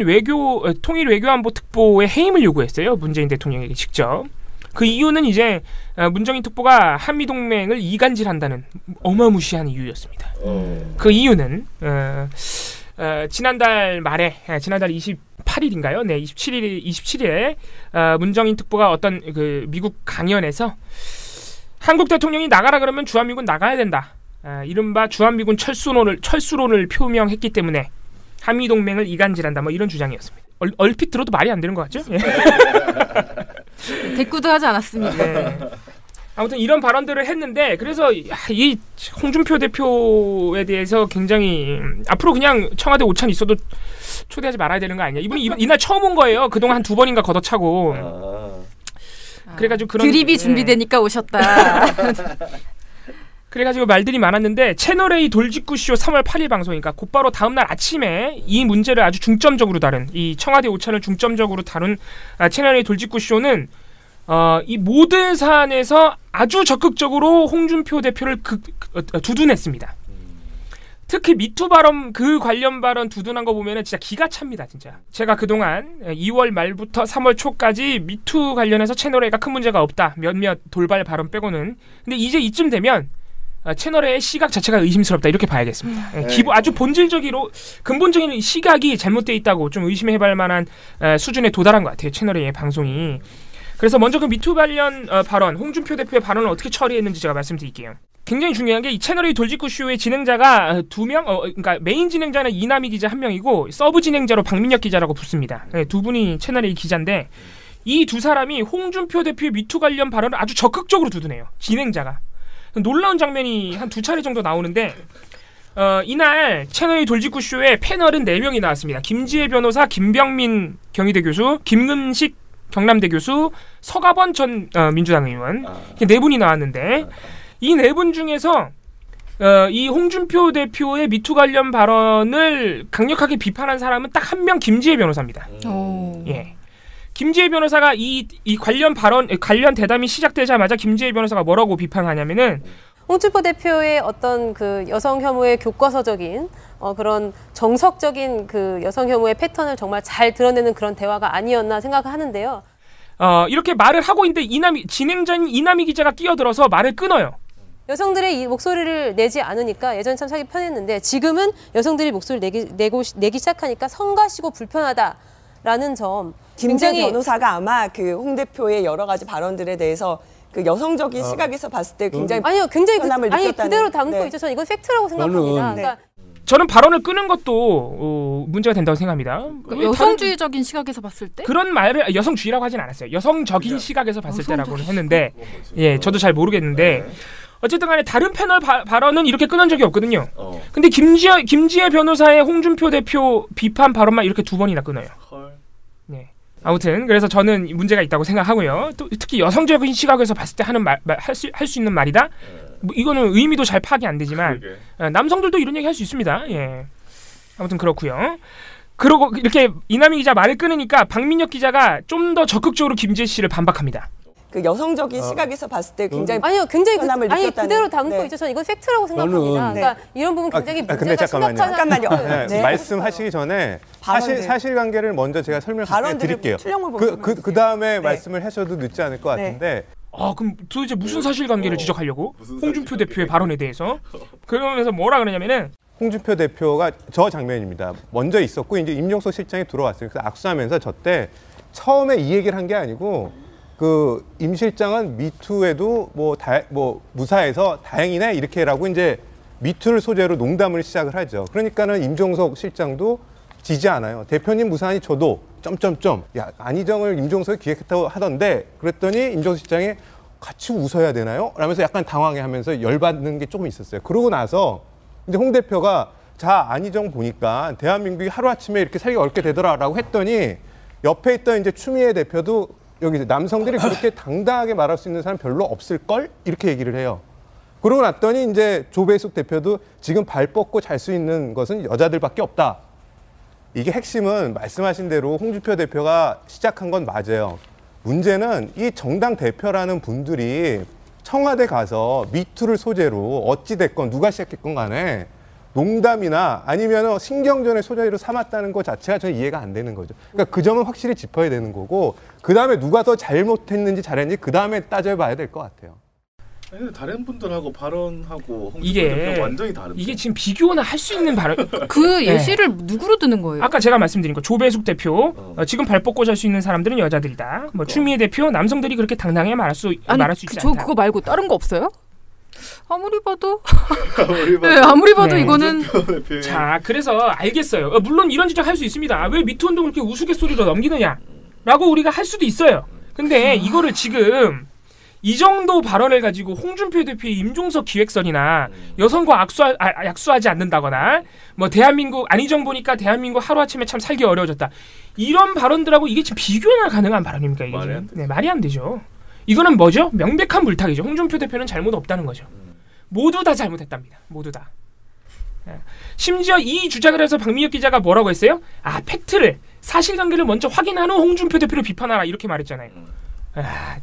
통일 외교안보 특보의 해임을 요구했어요. 문재인 대통령에게 직접. 그 이유는 이제 문정인 특보가 한미동맹을 이간질한다는 어마무시한 이유였습니다. 그 이유는 지난달 말에 지난달 28일인가요? 네, 27일에 문정인 특보가 어떤 그 미국 강연에서 한국 대통령이 나가라 그러면 주한미군 나가야 된다. 이른바 주한미군 철수론을 표명했기 때문에 한미동맹을 이간질한다. 뭐 이런 주장이었습니다. 얼핏 들어도 말이 안 되는 것 같죠?
대꾸도 하지 않았습니다.
네. 아무튼 이런 발언들을 했는데 그래서 이 홍준표 대표에 대해서 굉장히 앞으로 그냥 청와대 오찬 있어도 초대하지 말아야 되는 거 아니냐. 이분이 이날 처음 온 거예요. 그동안 한 2번인가 걷어차고. 그래가지고 그런
드립이 준비되니까 오셨다.
그래가지고 말들이 많았는데 채널A 돌직구쇼 3월 8일 방송이니까 곧바로 다음날 아침에 이 문제를 아주 중점적으로 다룬 이 청와대 오찬을 중점적으로 다룬 채널A 돌직구쇼는 이 모든 사안에서 아주 적극적으로 홍준표 대표를 두둔했습니다. 특히 미투 발언 관련 발언 두둔한 거 보면은 진짜 기가 찹니다. 진짜 제가 그동안 2월 말부터 3월 초까지 미투 관련해서 채널A가 큰 문제가 없다. 몇몇 돌발 발언 빼고는. 근데 이제 이쯤 되면 채널의 시각 자체가 의심스럽다 이렇게 봐야겠습니다. 아주 근본적인 시각이 잘못되어 있다고 좀 의심해볼 만한 수준에 도달한 것 같아요. 채널의 방송이. 그래서 먼저 그 미투 관련 발언, 홍준표 대표의 발언을 어떻게 처리했는지 제가 말씀드릴게요. 굉장히 중요한 게 이 채널의 돌직구쇼의 진행자가 2명, 그러니까 메인 진행자는 이남희 기자 1명이고 서브 진행자로 박민혁 기자라고 붙습니다. 두 분이 채널의 기자인데 이 두 사람이 홍준표 대표의 미투 관련 발언을 아주 적극적으로 두드네요. 진행자가. 놀라운 장면이 한 2차례 정도 나오는데 이날 채널의 돌직구쇼에 패널은 4명이 나왔습니다. 김지혜 변호사, 김병민 경희대 교수, 김금식 경남대 교수, 서가번 전 민주당 의원 이렇게 4분이 나왔는데 이 4분 중에서 이 홍준표 대표의 미투 관련 발언을 강력하게 비판한 사람은 딱 한 명 김지혜 변호사입니다. 예. 김지혜 변호사가 이 관련 대담이 시작되자마자 김지혜 변호사가 뭐라고 비판하냐면은
홍준표 대표의 어떤 그 여성 혐오의 교과서적인 그런 정석적인 그 여성 혐오의 패턴을 정말 잘 드러내는 그런 대화가 아니었나 생각하는데요.
이렇게 말을 하고 있는데 진행자인 이남희 기자가 끼어들어서 말을 끊어요.
여성들의 이 목소리를 내지 않으니까 예전 참 살기 편했는데 지금은 여성들이 목소리를 내기 시작하니까 성가시고 불편하다라는 점.
김지혜 변호사가 아마 그 홍 대표의 여러 가지 발언들에 대해서 그 여성적인 시각에서 봤을 때 굉장히 편함을 느꼈다는.
그대로 담고 있죠. 저는 이건 팩트라고 생각합니다. 그러니까
저는 발언을 끄는 것도 문제가 된다고 생각합니다.
여성주의적인 시각에서 봤을 때?
그런 말을 여성주의라고 하진 않았어요. 여성적인 시각에서 봤을 때라고는 했는데 예, 저도 잘 모르겠는데 어쨌든 간에 다른 패널 발언은 이렇게 끊은 적이 없거든요. 근데 김지혜 변호사의 홍준표 대표 비판 발언만 이렇게 2번이나 끊어요. 네. 아무튼 그래서 저는 문제가 있다고 생각하고요. 또 특히 여성적인 시각에서 봤을 때 하는 할 수 있는 말이다. 뭐 이거는 의미도 잘 파악이 안 되지만 남성들도 이런 얘기 할 수 있습니다. 예. 아무튼 그렇고요. 그러고 이렇게 이남희 기자 말을 끊으니까 박민혁 기자가 좀 더 적극적으로 김지혜 씨를 반박합니다.
그 여성적인 시각에서 봤을 때 굉장히
편함을
느꼈다는.
그대로 담고 있죠. 저는 이건 팩트라고 생각합니다. 그러니까 이런 부분 굉장히 문제가
잠깐만요. 말씀하시기 전에 사실관계를 먼저 제가 설명을 드릴게요. 그 다음에 말씀을 하셔도 늦지 않을 것 같은데.
그럼 도대체 무슨 사실관계를 지적하려고? 홍준표 대표의 발언에 대해서. 그러면서 뭐라 그러냐면은
홍준표 대표가 저 장면입니다. 먼저 있었고 이제 임종석 실장이 들어왔어요. 그래서 악수하면서 저 때 처음에 이 얘기를 한 게 아니고 그 임 실장은 미투에도 뭐 무사해서 다행이네 이렇게라고 이제 미투를 소재로 농담을 시작을 하죠. 그러니까는 임종석 실장도 지지 않아요. 대표님 무사하니 저도 야 안희정을 임종석이 기획했다고 하던데 그랬더니 임종석 실장이 같이 웃어야 되나요? 라면서 약간 당황해하면서 열받는 게 조금 있었어요. 그러고 나서 이제 홍 대표가 자 안희정 보니까 대한민국이 하루아침에 이렇게 살기 어렵게 되더라라고 했더니 옆에 있던 이제 추미애 대표도 여기 남성들이 그렇게 당당하게 말할 수 있는 사람 별로 없을 걸 이렇게 얘기를 해요. 그러고 났더니 이제 조배숙 대표도 지금 발 뻗고 잘 수 있는 것은 여자들밖에 없다. 이게 핵심은 말씀하신 대로 홍준표 대표가 시작한 건 맞아요. 문제는 이 정당 대표라는 분들이 청와대 가서 미투를 소재로 어찌됐건 누가 시작했건 간에 농담이나 아니면 신경전의 소재로 삼았다는 것 자체가 저는 이해가 안 되는 거죠. 그러니까 그 점은 확실히 짚어야 되는 거고 그다음에 누가 더 잘못했는지 잘했는지 그다음에 따져봐야 될 것 같아요.
아니, 다른 분들하고 발언하고
이게
완전히 다른데.
이게 지금 비교나 할 수 있는 발언
그 예시를 누구로 드는 거예요?
아까 제가 말씀드린 거 조배숙 대표 지금 발 뻗고 잘 수 있는 사람들은 여자들이다. 뭐 추미애 대표 남성들이 그렇게 당당하게 말할 수 있지 않다.
저 그거 말고 다른 거 없어요? 아무리 봐도 네, 아무리 봐도
네.
이거는
자 그래서 알겠어요. 물론 이런 지적 할 수 있습니다. 왜 미투 운동을 그렇게 우스갯소리로 넘기느냐라고 우리가 할 수도 있어요. 근데 이거를 지금 이 정도 발언을 가지고 홍준표 대표의 임종석 기획설이나 여성과 약수하지 않는다거나 뭐 대한민국 안희정 보니까 대한민국 하루아침에 참 살기 어려워졌다. 이런 발언들하고 이게 지금 비교나 가능한 발언입니까? 이게 지금? 네, 말이 안 되죠. 이거는 뭐죠? 명백한 물타기죠. 홍준표 대표는 잘못 없다는 거죠. 모두 다 잘못했답니다. 모두 다. 심지어 이 주장을 해서 박민혁 기자가 뭐라고 했어요? 팩트를 사실관계를 먼저 확인한 후 홍준표 대표를 비판하라 이렇게 말했잖아요.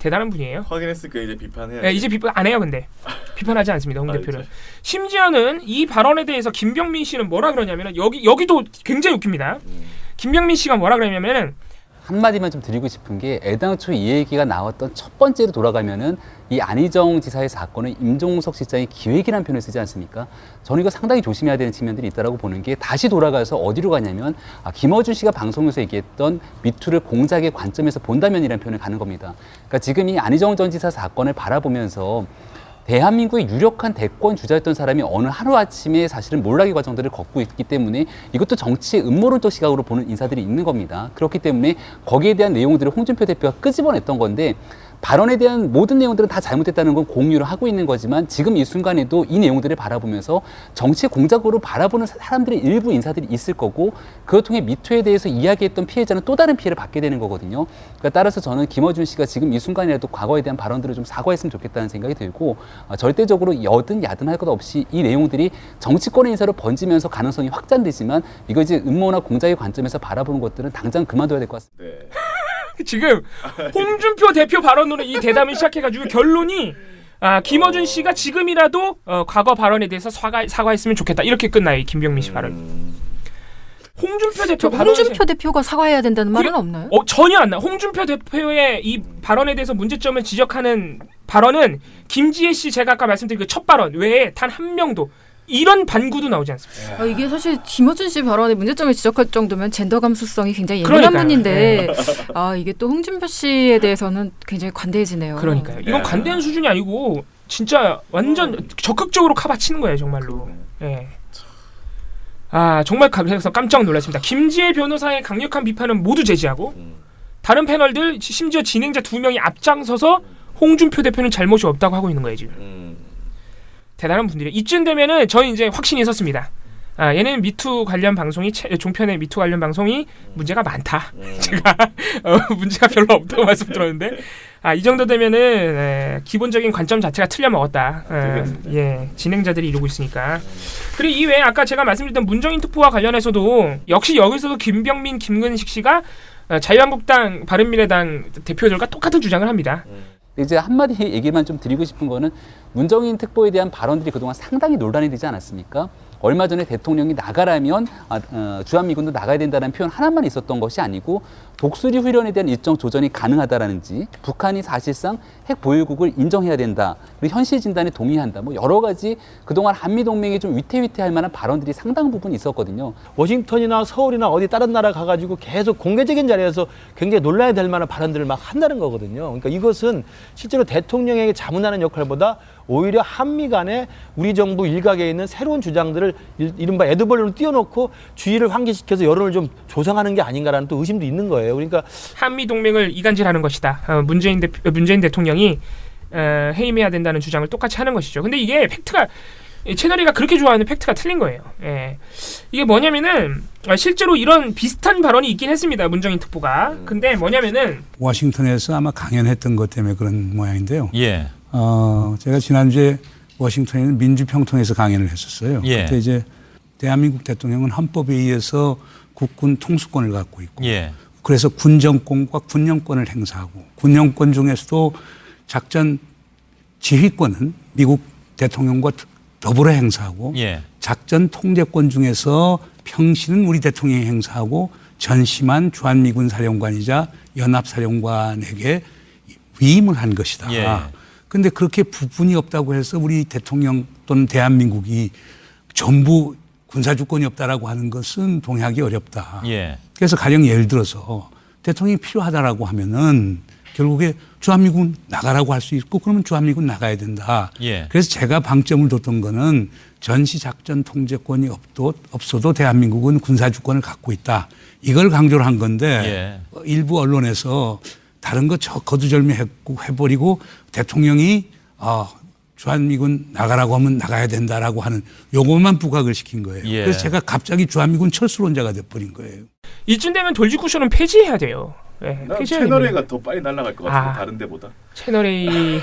대단한 분이에요.
확인했으니까 이제 비판해야
네, 이제 비판 안 해요. 근데 비판하지 않습니다. 홍 대표는. 심지어는 이 발언에 대해서 김병민 씨는 뭐라 그러냐면 여기도 굉장히 웃깁니다. 김병민 씨가 뭐라 그러냐면은
한마디만 좀 드리고 싶은 게 애당초 이 얘기가 나왔던 첫 번째로 돌아가면은 이 안희정 지사의 사건은 임종석 실장의 기획이라는 표현을 쓰지 않습니까? 저는 이거 상당히 조심해야 되는 측면들이 있다고 보는 게 다시 돌아가서 어디로 가냐면 김어준 씨가 방송에서 얘기했던 미투를 공작의 관점에서 본다면이라는 표현을 가는 겁니다. 그러니까 지금 이 안희정 전 지사 사건을 바라보면서 대한민국의 유력한 대권 주자였던 사람이 어느 하루아침에 사실은 몰락의 과정들을 걷고 있기 때문에 이것도 정치의 음모론적 시각으로 보는 인사들이 있는 겁니다. 그렇기 때문에 거기에 대한 내용들을 홍준표 대표가 끄집어냈던 건데 발언에 대한 모든 내용들은 다 잘못됐다는 건 공유를 하고 있는 거지만 지금 이 순간에도 이 내용들을 바라보면서 정치 공작으로 바라보는 사람들의 일부 인사들이 있을 거고 그걸 통해 미투에 대해서 이야기했던 피해자는 또 다른 피해를 받게 되는 거거든요. 그러니까 따라서 저는 김어준 씨가 지금 이 순간이라도 과거에 대한 발언들을 좀 사과했으면 좋겠다는 생각이 들고 절대적으로 여든 야든 할 것 없이 이 내용들이 정치권의 인사로 번지면서 가능성이 확장되지만 이거 이제 음모나 공작의 관점에서 바라보는 것들은 당장 그만둬야 될 것 같습니다.
네.
지금 홍준표 대표 발언으로 이 대담을 시작해가지고 결론이 김어준 씨가 지금이라도 과거 발언에 대해서 사과했으면 좋겠다 이렇게 끝나요. 이 김병민 씨 발언.
홍준표 대표가 사과해야 된다는 말은 없나요?
전혀 안 나. 홍준표 대표의 이 발언에 대해서 문제점을 지적하는 발언은 김지혜 씨 제가 아까 말씀드린 그 첫 발언 외에 단 한 명도 이런 반구도 나오지 않습니다.
이게 사실 김어준 씨 발언의 문제점을 지적할 정도면 젠더 감수성이 굉장히 예민한 분인데 이게 또 홍준표 씨에 대해서는 굉장히 관대해지네요.
그러니까요. 이건 관대한 수준이 아니고 진짜 완전 적극적으로 카바치는 거예요. 정말로. 예. 정말 그래서 깜짝 놀랐습니다. 김지혜 변호사의 강력한 비판은 모두 제지하고 다른 패널들 심지어 진행자 2명이 앞장서서 홍준표 대표는 잘못이 없다고 하고 있는 거예요. 지금. 대단한 분들이 이쯤 되면은 저희 이제 확신이 섰습니다. 얘는 미투 관련 방송이 종편의 미투 관련 방송이 문제가 많다. 제가 문제가 별로 없다고 말씀드렸는데 이 정도 되면은 기본적인 관점 자체가 틀려 먹었다. 예, 진행자들이 이러고 있으니까. 그리고 이외에 아까 제가 말씀드렸던 문정인 특보와 관련해서도 역시 여기서도 김병민, 김근식 씨가 자유한국당, 바른미래당 대표들과 똑같은 주장을 합니다.
이제 한마디 얘기만 좀 드리고 싶은 거는 문정인 특보에 대한 발언들이 그동안 상당히 논란이 되지 않았습니까? 얼마 전에 대통령이 나가라면 주한미군도 나가야 된다는 표현 하나만 있었던 것이 아니고 독수리 훈련에 대한 일정 조정이 가능하다라는지 북한이 사실상 핵 보유국을 인정해야 된다. 그리고 현실 진단에 동의한다. 뭐 여러 가지 그동안 한미동맹이 좀 위태위태할 만한 발언들이 상당 부분 있었거든요.
워싱턴이나 서울이나 어디 다른 나라 가가지고 계속 공개적인 자리에서 굉장히 논란이 될 만한 발언들을 막 한다는 거거든요. 그러니까 이것은 실제로 대통령에게 자문하는 역할보다 오히려 한미 간에 우리 정부 일각에 있는 새로운 주장들을 이른바 에드벌룬을 띄워놓고 주의를 환기시켜서 여론을 좀 조성하는 게 아닌가라는 또 의심도 있는 거예요. 그러니까
한미 동맹을 이간질하는 것이다. 문재인 대통령이 해임해야 된다는 주장을 똑같이 하는 것이죠. 근데 이게 팩트가 채널A가 그렇게 좋아하는 팩트가 틀린 거예요. 예. 이게 뭐냐면은 실제로 이런 비슷한 발언이 있긴 했습니다. 문정인 특보가. 근데 뭐냐면은
워싱턴에서 아마 강연했던 것 때문에 그런 모양인데요.
예.
제가 지난주에 워싱턴에 있는 민주평통에서 강연을 했었어요.
예.
그때 이제 대한민국 대통령은 헌법에 의해서 국군 통수권을 갖고 있고
예.
그래서 군정권과 군령권을 행사하고 군령권 중에서도 작전 지휘권은 미국 대통령과 더불어 행사하고
예.
작전 통제권 중에서 평시는 우리 대통령이 행사하고 전시만 주한미군 사령관이자 연합사령관에게 위임을 한 것이다. 그런데 그렇게 부분이 없다고 해서 우리 대통령 또는 대한민국이 전부 군사주권이 없다라고 하는 것은 동의하기 어렵다.
예.
그래서 가령 예를 들어서 대통령이 필요하다라고 하면은 결국에 주한미군 나가라고 할 수 있고 그러면 주한미군 나가야 된다.
예.
그래서 제가 방점을 뒀던 거는 전시작전 통제권이 없어도 대한민국은 군사주권을 갖고 있다. 이걸 강조를 한 건데 일부 언론에서 다른 거 거두절미해버리고 대통령이 주한미군 나가라고 하면 나가야 된다라고 하는 요것만 부각을 시킨 거예요. 그래서 제가 갑자기 주한미군 철수론자가 돼버린 거예요.
이쯤 되면 돌직구쇼는 폐지해야 돼요.
채널A가 더 빨리 날아갈 것 같은데 다른 데보다.
채널A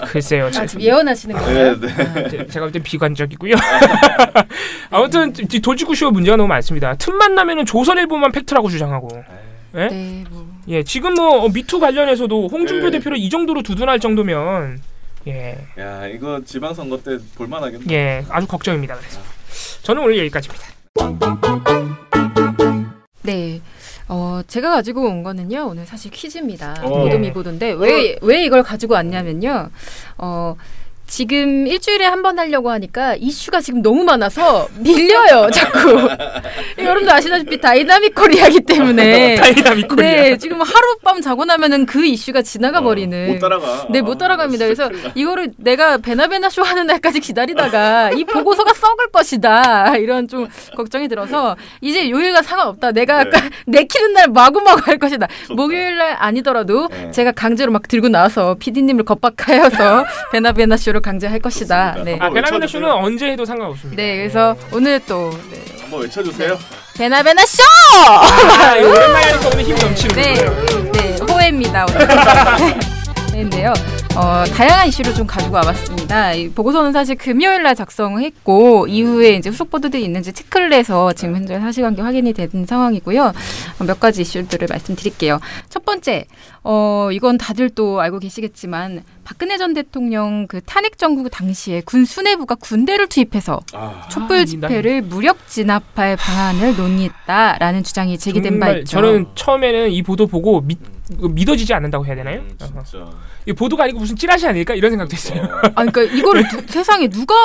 글쎄요.
지금 예언하시는 거예요?
네. 제가 볼 땐 비관적이고요. 아무튼 돌직구쇼 문제가 너무 많습니다. 틈만 나면은 조선일보만 팩트라고 주장하고. 예, 지금 미투 관련해서도 홍준표 대표를 이 정도로 두둔할 정도면
야, 이거 지방선거 때 볼만하겠네.
예, 아주 걱정입니다. 그래서 저는 오늘 여기까지입니다.
네. 제가 가지고 온 거는요, 오늘 사실 퀴즈입니다. 보도미보도인데, 왜 이걸 가지고 왔냐면요, 지금 일주일에 한 번 하려고 하니까 이슈가 지금 너무 많아서 밀려요, 자꾸. 여러분도 아시다시피 다이나믹 코리아이기 때문에.
다이나믹 코리아.
네, 지금 하룻밤 자고 나면은 그 이슈가 지나가 버리는.
못 따라가.
네, 못 따라갑니다. 그래서 이거를 내가 베나베나 쇼 하는 날까지 기다리다가 이 보고서가 썩을 것이다. 이런 좀 걱정이 들어서 이제 요일과 상관없다. 내가 아까 내키는 날 마구마구 할 것이다. 목요일 날 아니더라도 제가 강제로 막 들고 나와서 PD님을 겁박하여서 베나베나 쇼 강제할 것이다. 네.
베나베나 쇼는 언제 해도 상관없습니다.
네, 그래서 오늘 또
한번 외쳐주세요.
베나베나 쇼!
오랜만에 하니까 오늘 힘이 넘치는 거예요.
네, 호해입니다. 인데요. 다양한 이슈를 좀 가지고 와봤습니다. 이 보고서는 사실 금요일 날 작성했고 이후에 이제 후속 보도들이 있는지 체크를 해서 지금 현재 사실관계 확인이 된 상황이고요. 몇 가지 이슈들을 말씀드릴게요. 첫 번째, 이건 다들 또 알고 계시겠지만 박근혜 전 대통령 그 탄핵 정부 당시에 군 수뇌부가 군대를 투입해서 촛불 집회를 무력 진압할 방안을 논의했다라는 주장이 제기된 바 있죠.
저는 처음에는 이 보도 보고 믿어지지 않는다고 해야 되나요?
진짜.
이 보도가 아니고 무슨 찌라시 아닐까 이런 생각도 했어요.
그러니까 이거를 세상에 누가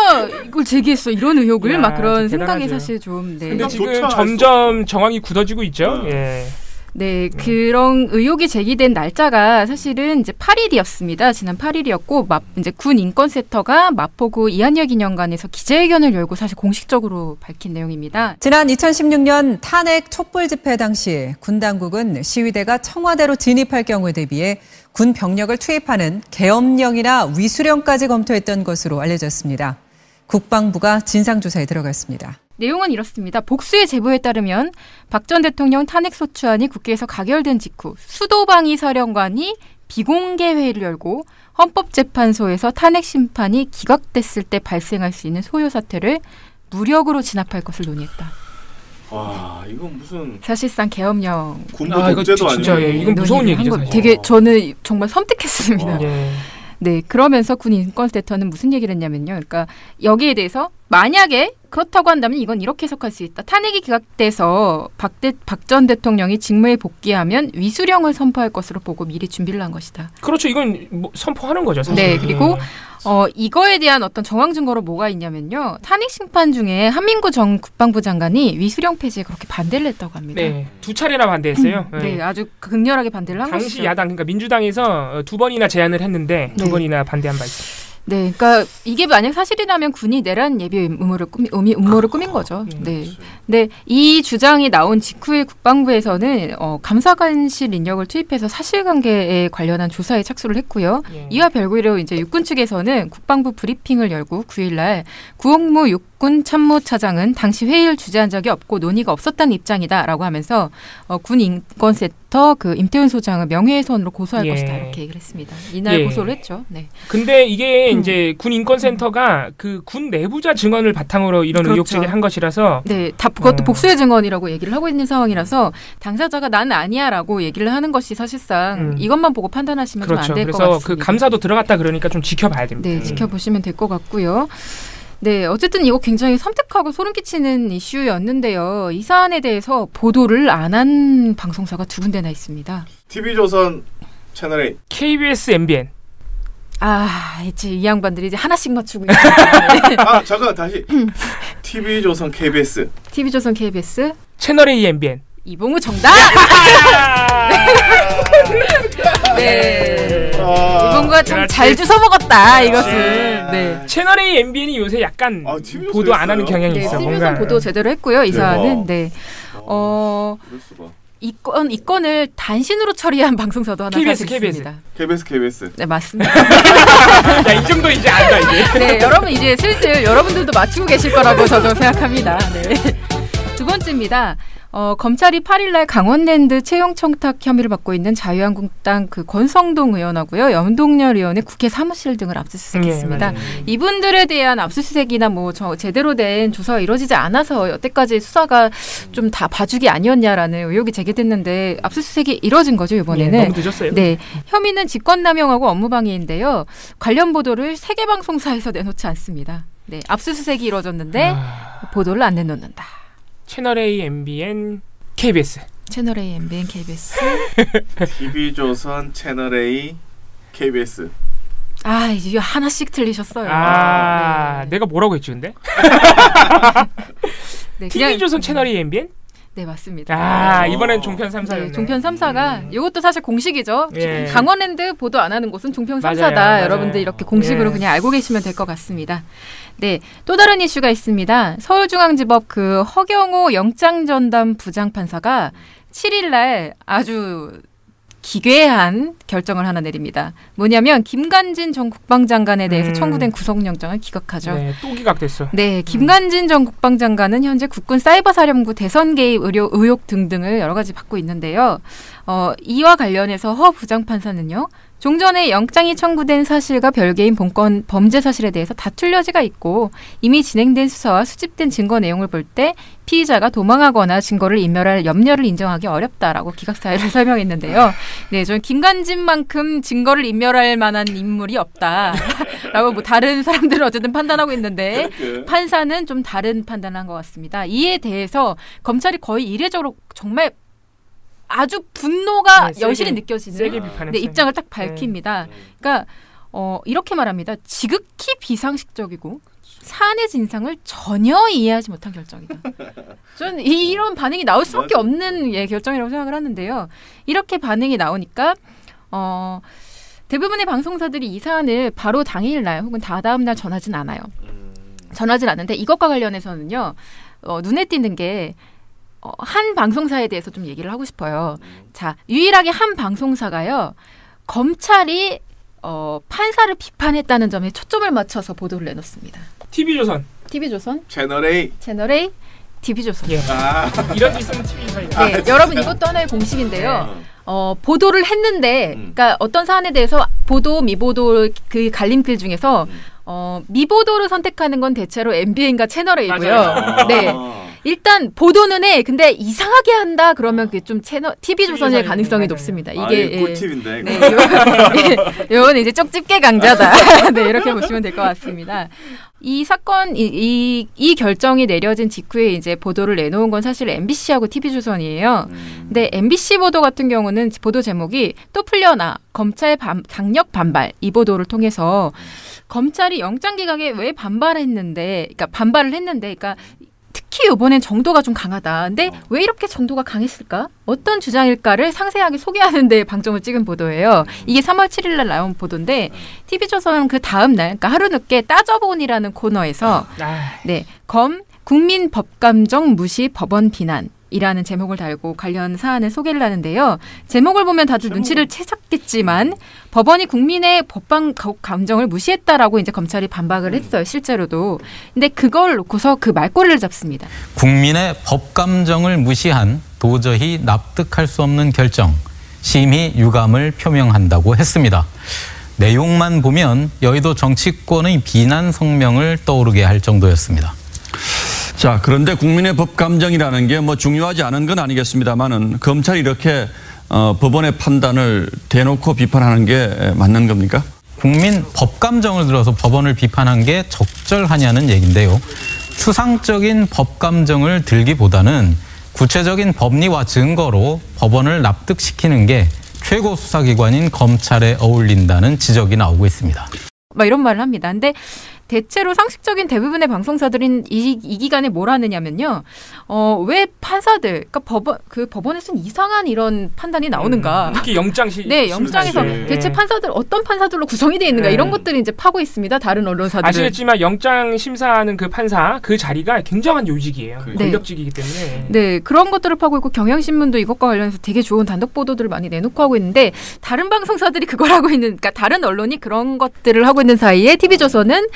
이걸 제기했어 이런 의혹을 막 그런 생각이 사실 좀. 네.
근데 지금 점점 정황이 굳어지고 있죠. 예.
네, 그런 의혹이 제기된 날짜가 사실은 이제 8일이었습니다. 지난 8일이었고, 이제 군 인권센터가 마포구 이한열 기념관에서 기자회견을 열고 사실 공식적으로 밝힌 내용입니다.
지난 2016년 탄핵 촛불 집회 당시 군 당국은 시위대가 청와대로 진입할 경우에 대비해 군 병력을 투입하는 계엄령이나 위수령까지 검토했던 것으로 알려졌습니다. 국방부가 진상조사에 들어갔습니다.
내용은 이렇습니다. 복수의 제보에 따르면 박 전 대통령 탄핵소추안이 국회에서 가결된 직후 수도방위 사령관이 비공개 회의를 열고 헌법재판소에서 탄핵 심판이 기각됐을 때 발생할 수 있는 소요 사태를 무력으로 진압할 것을 논의했다.
와, 이건 무슨
사실상 계엄령.
군부 독재도 아니고.
이건 무서운 얘기죠. 사실.
되게 저는 정말 섬뜩했습니다. 네, 그러면서 군 인권센터는 무슨 얘기를 했냐면요. 그러니까 여기에 대해서 만약에 그렇다고 한다면 이건 이렇게 해석할 수 있다. 탄핵이 기각돼서 박 전 대통령이 직무에 복귀하면 위수령을 선포할 것으로 보고 미리 준비를 한 것이다.
그렇죠. 이건 뭐 선포하는 거죠. 사실.
네, 그리고 이거에 대한 어떤 정황 증거로 뭐가 있냐면요. 탄핵 심판 중에 한민구 전 국방부 장관이 위수령 폐지에 그렇게 반대를 했다고 합니다.
네, 2차례나 반대했어요.
네, 아주 극렬하게 반대를 한 것이죠.
당시 야당, 그러니까 민주당에서 2번이나 제안을 했는데 2번이나 반대한 바 있어요.
네, 그러니까 이게 만약 사실이라면 군이 내란 예비 음모를 꾸민 거죠. 네. 근데 이 주장이 나온 직후에 국방부에서는 감사관실 인력을 투입해서 사실관계에 관련한 조사에 착수를 했고요. 이와 별개로 이제 육군 측에서는 국방부 브리핑을 열고 9일날 구홍무 육군 참모차장은 당시 회의를 주재한 적이 없고 논의가 없었다는 입장이다라고 하면서 군 인권센터 그 임태훈 소장을 명예훼손으로 고소할 것이다 이렇게 얘기를 했습니다. 이날 고소를 했죠. 네.
근데 이게 이제 군 인권센터가 그 군 내부자 증언을 바탕으로 이런 의혹 제기를 한 것이라서
네, 다 그것도 복수의 증언이라고 얘기를 하고 있는 상황이라서 당사자가 난 아니야라고 얘기를 하는 것이 사실상 이것만 보고 판단하시면 좀 안 될 것 같습니다.
그래서 그 감사도 들어갔다 그러니까 좀 지켜봐야 됩니다.
네, 지켜보시면 될 것 같고요. 네, 어쨌든 이거 굉장히 섬뜩하고 소름 끼치는 이슈였는데요. 이 사안에 대해서 보도를 안 한 방송사가 두 군데나 있습니다.
TV조선 채널A,
KBS, MBN.
이제 이 양반들이 이제 하나씩 맞추고 있습니다.
잠깐 다시. TV조선 KBS.
TV조선 KBS.
채널A, MBN.
이봉우 정답. 네. 이봉구가 참 잘 주워 먹었다 이것은. 네.
채널A, MBN이 요새 약간 보도 안 하는 경향이 있어.
TV조선 보도 제대로 했고요. 이 사안은. 네. 이 건을 단신으로 처리한 방송사도 하나 있습니다.
KBS.
네, 맞습니다.
야, 이 정도 이제 안다 이제.
네, 여러분 이제 슬슬 여러분들도 맞추고 계실 거라고 저도 생각합니다. 네. 두 번째입니다. 검찰이 8일날 강원랜드 채용 청탁 혐의를 받고 있는 자유한국당 그 권성동 의원하고요, 염동열 의원의 국회 사무실 등을 압수수색했습니다. 이분들에 대한 압수수색이나 뭐 제대로 된 조사가 이루어지지 않아서 여태까지 수사가 좀 다 봐주기 아니었냐라는 의혹이 제기됐는데 압수수색이 이루어진 거죠 이번에는.
너무 늦었어요.
네, 혐의는 직권남용하고 업무방해인데요. 관련 보도를 세계 방송사에서 내놓지 않습니다. 네, 압수수색이 이루어졌는데 보도를 안 내놓는다.
채널A, MBN, KBS.
채널A, MBN, KBS.
TV조선, 채널A, KBS.
이제 하나씩 틀리셨어요.
네. 내가 뭐라고 했지 근데?
네,
TV조선, 채널A, MBN?
네, 맞습니다.
이번엔 종편 3사였네.
네, 종편 3사가 이것도 사실 공식이죠. 강원랜드 보도 안 하는 곳은 종편 3사다.
맞아요.
여러분들 이렇게 공식으로 그냥 알고 계시면 될 것 같습니다. 네, 또 다른 이슈가 있습니다. 서울중앙지법 그 허경호 영장전담 부장판사가 7일날 아주 기괴한 결정을 하나 내립니다. 뭐냐면 김관진 전 국방장관에 대해서 청구된 구속영장을 기각하죠.
네, 또 기각됐어.
네, 김관진 전 국방장관은 현재 국군 사이버사령부 대선 개입 의혹 등등을 여러 가지 받고 있는데요. 이와 관련해서 허 부장판사는요, 종전에 영장이 청구된 사실과 별개인 본건 범죄 사실에 대해서 다툴 여지가 있고 이미 진행된 수사와 수집된 증거 내용을 볼 때 피의자가 도망하거나 증거를 인멸할 염려를 인정하기 어렵다라고 기각사유를 설명했는데요. 네, 저는 김관진만큼 증거를 인멸할 만한 인물이 없다라고 뭐 다른 사람들은 어쨌든 판단하고 있는데 판사는 좀 다른 판단을 한 것 같습니다. 이에 대해서 검찰이 거의 이례적으로 정말 아주 분노가 여실히 느껴지는 입장을 딱 밝힙니다. 그러니까 이렇게 말합니다. 지극히 비상식적이고 사안의 진상을 전혀 이해하지 못한 결정이다. 저는 이런 반응이 나올 수밖에 없는 결정이라고 생각을 하는데요. 이렇게 반응이 나오니까 대부분의 방송사들이 이 사안을 바로 당일날 혹은 다다음 날 전하진 않아요. 전하진 않는데 이것과 관련해서는요. 눈에 띄는 게 한 방송사에 대해서 좀 얘기를 하고 싶어요. 자, 유일하게 한 방송사가요. 검찰이 판사를 비판했다는 점에 초점을 맞춰서 보도를 내놓습니다.
TV조선.
채널A.
TV조선.
이런 게 있으면 TV조선이.
네, 여러분 이것도 하나의 공식인데요. 보도를 했는데, 그러니까 어떤 사안에 대해서 보도, 미보도 그 갈림길 중에서 미보도를 선택하는 건 대체로 MBN과 채널A이고요. 네. 일단 보도는 해. 근데 이상하게 한다 그러면 그게 좀 TV조선일 가능성이 높습니다. 이게
꿀팁인데.
네, 이건 이제 쪽집게 강자다. 네, 이렇게 보시면 될 것 같습니다. 이 사건 이 결정이 내려진 직후에 이제 보도를 내놓은 건 사실 MBC하고 TV조선이에요. 근데 MBC 보도 같은 경우는 보도 제목이 또 풀려나 검찰 강력 반발 이 보도를 통해서 검찰이 영장 기각에 왜 반발을 했는데, 그러니까 특히 이번엔 정도가 좀 강하다. 근데 왜 이렇게 정도가 강했을까? 어떤 주장일까를 상세하게 소개하는 데 방점을 찍은 보도예요. 이게 3월 7일 날 나온 보도인데 TV조선 그 다음 날, 그러니까 하루 늦게 따져본이라는 코너에서 네, 국민 법감정 무시 법원 비난 이라는 제목을 달고 관련 사안을 소개를 하는데요. 제목을 보면 다들 눈치를 채셨겠지만 법원이 국민의 법방 감정을 무시했다라고 이제 검찰이 반박을 했어요. 실제로도. 근데 그걸 놓고서 그 말꼬리를 잡습니다.
국민의 법감정을 무시한 도저히 납득할 수 없는 결정, 심히 유감을 표명한다고 했습니다. 내용만 보면 여의도 정치권의 비난 성명을 떠오르게 할 정도였습니다.
자, 그런데 국민의 법감정이라는 게 뭐 중요하지 않은 건 아니겠습니다만은 검찰이 이렇게 법원의 판단을 대놓고 비판하는 게 맞는 겁니까?
국민 법감정을 들어서 법원을 비판한 게 적절하냐는 얘기인데요. 추상적인 법감정을 들기보다는 구체적인 법리와 증거로 법원을 납득시키는 게 최고 수사기관인 검찰에 어울린다는 지적이 나오고 있습니다.
막 이런 말을 합니다. 근데 대체로 상식적인 대부분의 방송사들은 이 기간에 뭘 하느냐면요. 왜 판사들, 그러니까 법원에 쓴 이상한 이런 판단이 나오는가.
특히 영장시.
네, 영장에서 대체 판사들 어떤 판사들로 구성이 되어 있는가 이런 것들을 이제 파고 있습니다. 다른 언론사들.
아시겠지만 영장 심사하는 그 판사 그 자리가 굉장한 요직이에요. 권력직이기 때문에.
네, 그런 것들을 파고 있고 경향신문도 이것과 관련해서 되게 좋은 단독 보도들을 많이 내놓고 하고 있는데 다른 방송사들이 그걸 하고 있는, 그러니까 다른 언론이 그런 것들을 하고 있는 사이에 TV조선은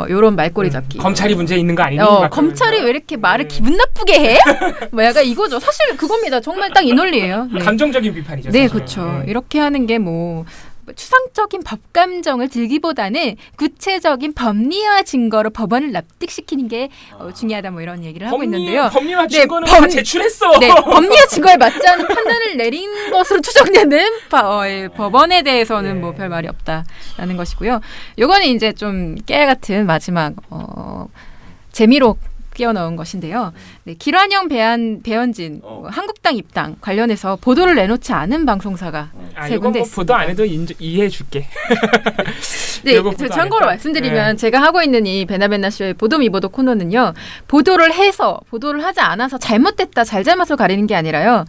요런 말꼬리 잡기.
검찰이 문제 있는 거 아니니?
검찰이 왜 이렇게 말을 기분 나쁘게 해? 뭐 약간 이거죠. 사실 그겁니다. 정말 딱 이 논리예요. 네.
감정적인 비판이죠.
네,
사실은.
그렇죠. 이렇게 하는 게 뭐 추상적인 법감정을 들기보다는 구체적인 법리와 증거로 법원을 납득시키는 게 중요하다 뭐 이런 얘기를 하고 있는데요.
법리와 증거는 다 제출했어.
네, 법리와 증거에 맞지 않은 판단을 내린 것으로 추정되는 법원에 대해서는 뭐 별 말이 없다라는 것이고요. 요거는 이제 좀 깨알 같은 마지막 재미로 끼워 넣은 것인데요. 네, 길환영 배현진 한국당 입당 관련해서 보도를 내놓지 않은 방송사가 세 군데 있습니다.
보도 안 해도 이해해 줄게.
네, 참고로 말씀드리면 제가 하고 있는 이 베나베나 쇼의 보도 미보도 코너는요. 보도를 해서 보도를 하지 않아서 잘못됐다 잘잘못을 가리는 게 아니라요.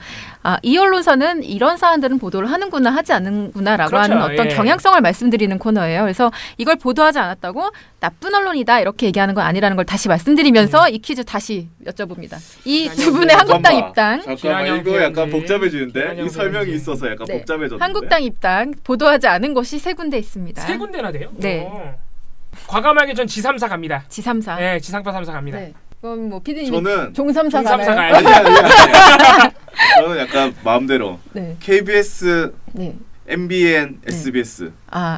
이 언론사는 이런 사안들은 보도를 하는구나 하지 않는구나라고
그렇죠.
하는 어떤 경향성을 말씀드리는 코너예요. 그래서 이걸 보도하지 않았다고 나쁜 언론이다 이렇게 얘기하는 건 아니라는 걸 다시 말씀드리면서 이 퀴즈 다시 여쭤봅니다. 이 두 분의 한국당 입당.
잠깐만 이거 약간 복잡해지는데? 이 설명이 있어서 약간 복잡해졌는데?
한국당 입당 보도하지 않은 곳이 세 군데 있습니다.
세 군데나 돼요?
네.
과감하게 전 지삼사 갑니다.
지삼사.
네, 지상파 3사 갑니다.
네. 그럼 뭐 피디님
저는
종삼사 가요?
아니. 저는 약간 마음대로 KBS, MBN, SBS.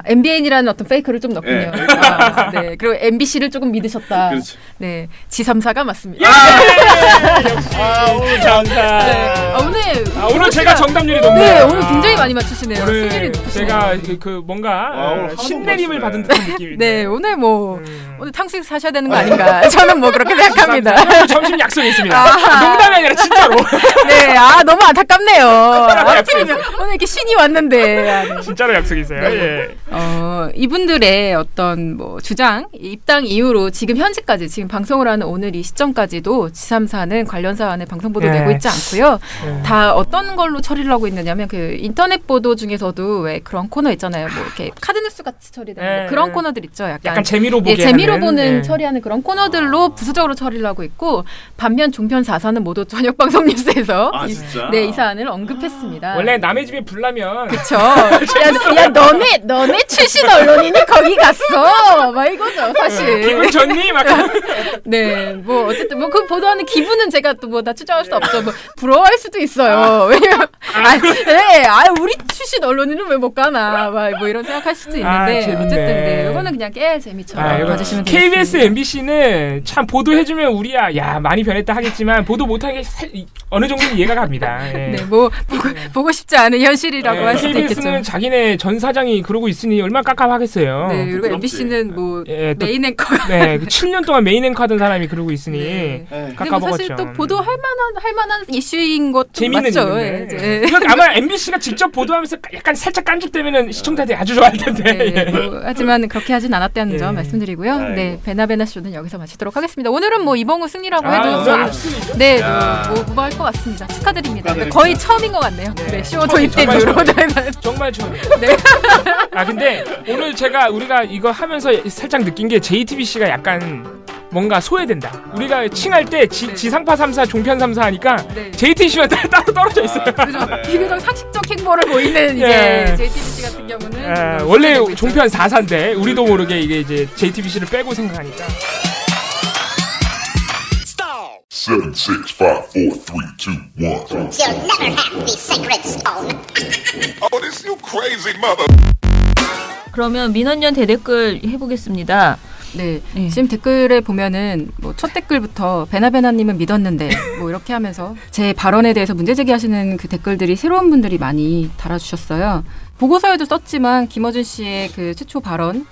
MBN이라는 어떤 페이크를 좀 넣군요.
네.
네. 그리고 MBC를 조금 믿으셨다.
그렇죠.
네, 지삼사가 맞습니다.
오늘 정답.
네.
오늘 제가 정답률이 높네요.
네, 오늘 굉장히 많이 맞추시네요.
오늘
승률이 높으시네요.
제가 그 뭔가 신내림을 받은 듯한 느낌이.
네, 오늘 오늘 탕수육 사셔야 되는 거 아닌가? 저는 뭐 그렇게 생각합니다.
점심 약속이 있습니다. 농담이 아니라 진짜로.
네, 너무 안타깝네요. 하필이면 오늘 이렇게 신이 왔는데.
진짜로 약속이 있어요. 예.
이분들의 어떤 뭐 주장, 입당 이후로 지금 현재까지 지금 방송을 하는 오늘 이 시점까지도 지삼사는 관련 사안에 방송 보도 내고 있지 않고요. 다 어떤 걸로 처리를 하고 있느냐면 그 인터넷 보도 중에서도 왜 그런 코너 있잖아요. 뭐 이렇게 카드뉴스 같이 처리되는 그런 코너들 있죠. 약간
재미로 보게
재미로 보는 처리하는 그런 코너들로 부수적으로 처리를 하고 있고 반면 종편 4사는 모두 저녁 방송 뉴스에서 이 사안을 언급했습니다.
원래 남의 집에 불나면
그렇죠. 야 너네 출신 언론인이 거기 갔어. 막 이거죠, 사실.
기분 좋니? 막.
네, 뭐 어쨌든 뭐 그 보도하는 기분은 제가 또 뭐 다 추정할 수 없죠. 뭐 부러워할 수도 있어요. 왜냐면 우리 출신 언론인은 왜 못 가나, 막 뭐 이런 생각할 수도 있는데 어쨌든 이거는 그냥 깨알 재미처럼 봐주시면 되겠습니다.
KBS, MBC는 참 보도해주면 우리야 많이 변했다 하겠지만 보도 못하게 어느 정도는 이해가 갑니다.
네, 뭐 보고 싶지 않은 현실이라고 할 수도 있겠죠.
KBS는 자기네 전 사장이 그러고 그러고 있으니 얼마나 깝깝하겠어요.
네, 그리고 MBC는 뭐 메인 앵커가
네, 7년 동안 메인 앵커 하던 사람이 그러고 있으니
근데 뭐 사실 또 보도할 만한 이슈인 것도
재밌는
맞죠.
네. 이건 아마 MBC가 직접 보도하면서 약간 살짝 깐죽되면은 시청자들이 아주 좋아할 텐데.
뭐, 하지만 그렇게 하진 않았다는 점 말씀드리고요. 네, 베나베나 쇼는 여기서 마치도록 하겠습니다. 오늘은 뭐 이봉우 승리라고 해도 뭐 무방할 것 같습니다. 축하드립니다. 거의 처음인 것 같네요. 네, 쇼 도입된 이후로
정말 처음. 네. 근데 오늘 우리가 이거 하면서 살짝 느낀 게 JTBC가 약간 뭔가 소외된다. 우리가 칭할 때 지상파 3사, 종편 3사 하니까 JTBC만 따로 떨어져 있어요.
그렇죠. 비교적 상식적 행보를 보이는 이제 JTBC 같은 경우는
원래 종편 4사인데 우리도 모르게 이게 이제 JTBC를 빼고 생각하니까.
7, 6, 5, 4, 3, 2, 1. You'll never have the sacred stone. Oh, this you crazy mother.
그러면 민원연 대댓글 해보겠습니다.
네, 지금 댓글에 보면은 뭐 첫 댓글부터 베나베나님은 믿었는데 뭐 이렇게 하면서 제 발언에 대해서 문제 제기하시는 그 댓글들이 새로운 분들이 많이 달아주셨어요. 보고서에도 썼지만 김어준 씨의 그 최초 발언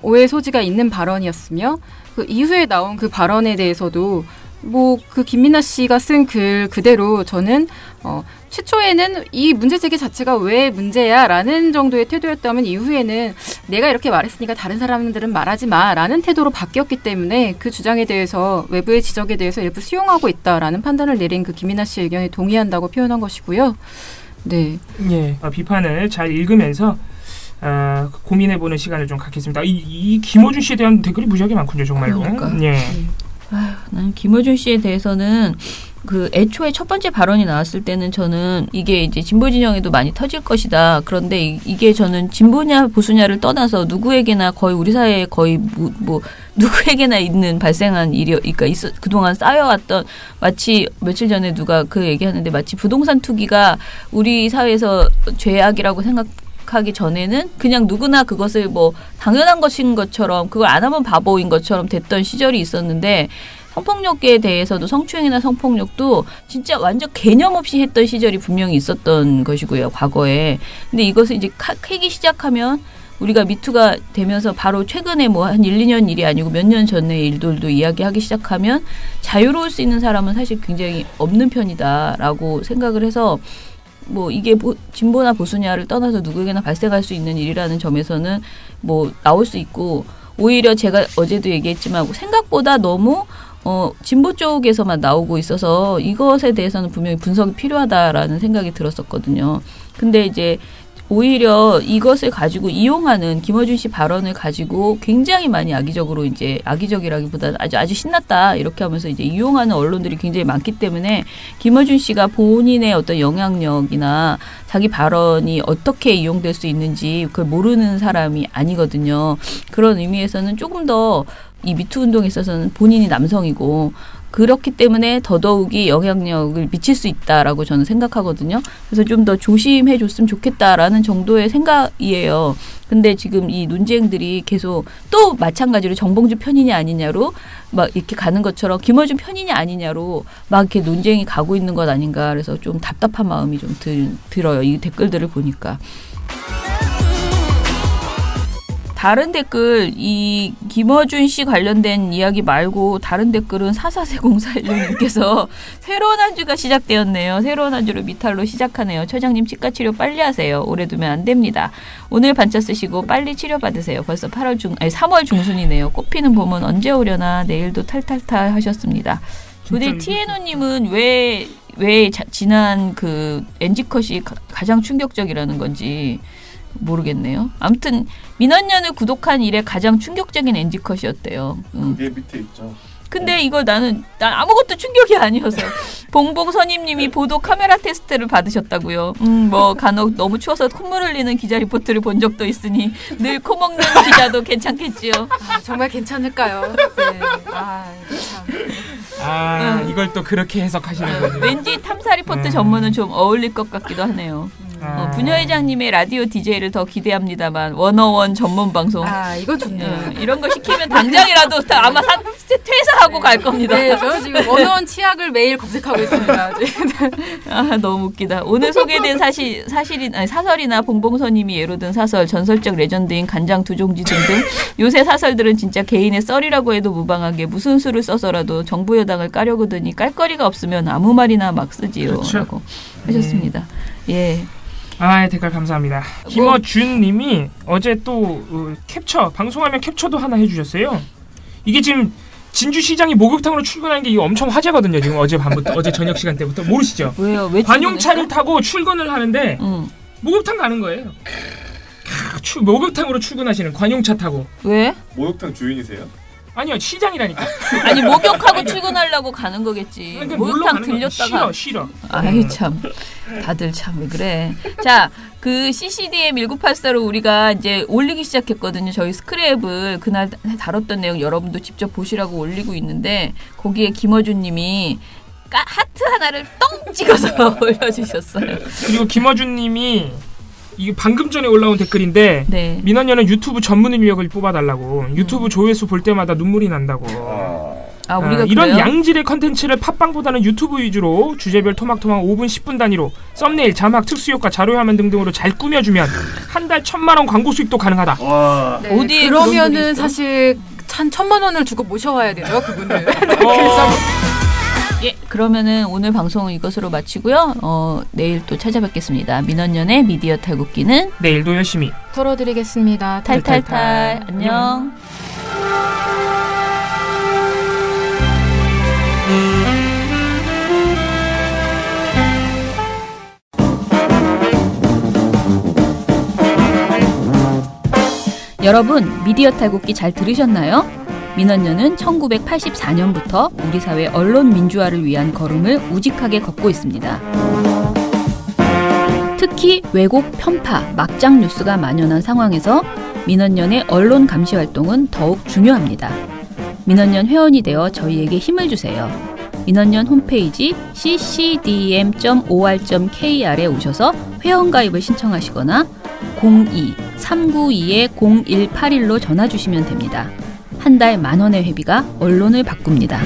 오해 소지가 있는 발언이었으며 그 이후에 나온 그 발언에 대해서도 뭐 그 김민아 씨가 쓴 글 그대로 저는 최초에는 이 문제 제기 자체가 왜 문제야라는 정도의 태도였다면 이후에는 내가 이렇게 말했으니까 다른 사람들은 말하지 마라는 태도로 바뀌었기 때문에 그 주장에 대해서 외부의 지적에 대해서 일부 수용하고 있다라는 판단을 내린 그 김민아 씨의 의견에 동의한다고 표현한 것이고요. 네.
예, 비판을 잘 읽으면서 고민해보는 시간을 좀 갖겠습니다. 이 김어준 씨에 대한 댓글이 무지하게 많군요, 정말로.
그러니까.
예.
난 김어준 씨에 대해서는 그 애초에 첫 번째 발언이 나왔을 때는 저는 이게 이제 진보 진영에도 많이 터질 것이다. 그런데 이게 저는 진보냐 보수냐를 떠나서 누구에게나 거의 우리 사회에 거의 뭐 누구에게나 있는 발생한 일이 그러니까 그동안 쌓여왔던 마치 며칠 전에 누가 그 얘기하는데 마치 부동산 투기가 우리 사회에서 죄악이라고 하기 전에는 그냥 누구나 그것을 뭐 당연한 것인 것처럼 그걸 안 하면 바보인 것처럼 됐던 시절이 있었는데 성폭력에 대해서도 성추행이나 성폭력도 진짜 완전 개념 없이 했던 시절이 분명히 있었던 것이고요. 과거에. 근데 이것을 이제 캐기 시작하면 우리가 미투가 되면서 바로 최근에 뭐 한 1, 2년 일이 아니고 몇 년 전의 일들도 이야기하기 시작하면 자유로울 수 있는 사람은 사실 굉장히 없는 편이다라고 생각을 해서 뭐 이게 진보나 보수냐를 떠나서 누구에게나 발생할 수 있는 일이라는 점에서는 뭐 나올 수 있고 오히려 제가 어제도 얘기했지만 생각보다 너무 진보 쪽에서만 나오고 있어서 이것에 대해서는 분명히 분석이 필요하다라는 생각이 들었었거든요. 근데 이제 오히려 이것을 가지고 이용하는 김어준 씨 발언을 가지고 굉장히 많이 악의적이라기보다는 아주 신났다 이렇게 하면서 이제 이용하는 언론들이 굉장히 많기 때문에 김어준 씨가 본인의 어떤 영향력이나 자기 발언이 어떻게 이용될 수 있는지 그걸 모르는 사람이 아니거든요. 그런 의미에서는 조금 더 이 미투 운동에 있어서는 본인이 남성이고 그렇기 때문에 더더욱이 영향력을 미칠 수 있다라고 저는 생각하거든요. 그래서 좀 더 조심해 줬으면 좋겠다라는 정도의 생각이에요. 근데 지금 이 논쟁들이 계속 또 마찬가지로 정봉주 편이냐 아니냐로 막 이렇게 가는 것처럼 김어준 편이냐 아니냐로 막 이렇게 논쟁이 가고 있는 것 아닌가. 그래서 좀 답답한 마음이 좀 들어요. 이 댓글들을 보니까. 다른 댓글, 이 김어준 씨 관련된 이야기 말고 다른 댓글은 444041님께서 새로운 한 주가 시작되었네요. 새로운 한 주를 미탈로 시작하네요. 처장님 치과치료 빨리 하세요. 오래 두면 안 됩니다. 오늘 반차 쓰시고 빨리 치료받으세요. 벌써 3월 중순이네요. 꽃피는 봄은 언제 오려나 내일도 탈탈탈 하셨습니다. 근데 티에노님은 왜 지난 그 NG컷이 가장 충격적이라는 건지 모르겠네요. 아무튼 민원연을 구독한 이래 가장 충격적인 NG컷이었대요.
그게 밑에 있죠.
근데 이걸 난 아무것도 충격이 아니어서 봉봉 선임님이 보도 카메라 테스트를 받으셨다고요. 뭐 간혹 너무 추워서 콧물 흘리는 기자 리포트를 본 적도 있으니 늘 코 먹는 기자도 괜찮겠지요.
정말 괜찮을까요? 네. 참.
이걸 또 그렇게 해석하시는 거죠.
왠지 탐사 리포트 전문은 좀 어울릴 것 같기도 하네요. 부녀회장님의 라디오 DJ를 더 기대합니다만 워너원 전문 방송.
이거 좋네요.
이런 거 시키면 당장이라도 아마 퇴사하고 갈 겁니다.
네, 저 지금 워너원 치약을 매일 검색하고 있습니다.
너무 웃기다. 오늘 소개된 사설이나 봉봉서님이 예로 든 사설, 전설적 레전드인 간장 두종지 등등 요새 사설들은 진짜 개인의 썰이라고 해도 무방하게 무슨 수를 써서라도 정부 여당을 까려고 드니 깔거리가 없으면 아무 말이나 막 쓰지요.
그렇죠.
라고 하셨습니다. 예.
댓글 감사합니다. 김어준님이 어제 또 방송하면 캡처도 하나 해주셨어요. 이게 지금 진주시장이 목욕탕으로 출근하는 게 이거 엄청 화제거든요. 지금 어제 밤부터 어제 저녁 시간 때부터 모르시죠?
왜요? 왜
관용차를 타고 출근을 하는데 목욕탕 가는 거예요. 목욕탕으로 출근하시는 관용차 타고.
왜?
목욕탕 주인이세요?
아니요, 시장이라니까.
아니 목욕하고 출근하려고 가는 거겠지.
그러니까
목욕탕 들렸다가.
싫어.
아이 참, 다들 참 왜 그래. 자, 그 CCDM 1984로 우리가 이제 올리기 시작했거든요. 저희 스크랩을 그날 다뤘던 내용 여러분도 직접 보시라고 올리고 있는데 거기에 김어준님이 하트 하나를 똥 찍어서 올려주셨어요.
그리고 김어준님이 이게 방금 전에 올라온 댓글인데
네.
민원연은 유튜브 전문 인력을 뽑아달라고 유튜브 조회수 볼 때마다 눈물이 난다고.
우리가
이런
그래요?
양질의 컨텐츠를 팟빵보다는 유튜브 위주로 주제별 토막토막 5분 10분 단위로 썸네일, 자막, 특수효과, 자료화면 등등으로 잘 꾸며주면 한 달 1,000만 원 광고 수익도 가능하다.
네, 어디 그러면은 사실 한 1,000만 원을 주고 모셔와야 되죠 그분을.
예, 그러면은 오늘 방송은 이것으로 마치고요. 내일 또 찾아뵙겠습니다. 민원연의 미디어 탈곡기는
내일도 열심히
털어드리겠습니다.
탈탈탈. 안녕. 여러분, 미디어 탈곡기 잘 들으셨나요? 민원연은 1984년부터 우리 사회 언론 민주화를 위한 걸음을 우직하게 걷고 있습니다. 특히 왜곡, 편파, 막장 뉴스가 만연한 상황에서 민원연의 언론 감시 활동은 더욱 중요합니다. 민원연 회원이 되어 저희에게 힘을 주세요. 민원연 홈페이지 ccdm.or.kr에 오셔서 회원가입을 신청하시거나 02-392-0181로 전화 주시면 됩니다. 한 달 10,000원의 회비가 언론을 바꿉니다.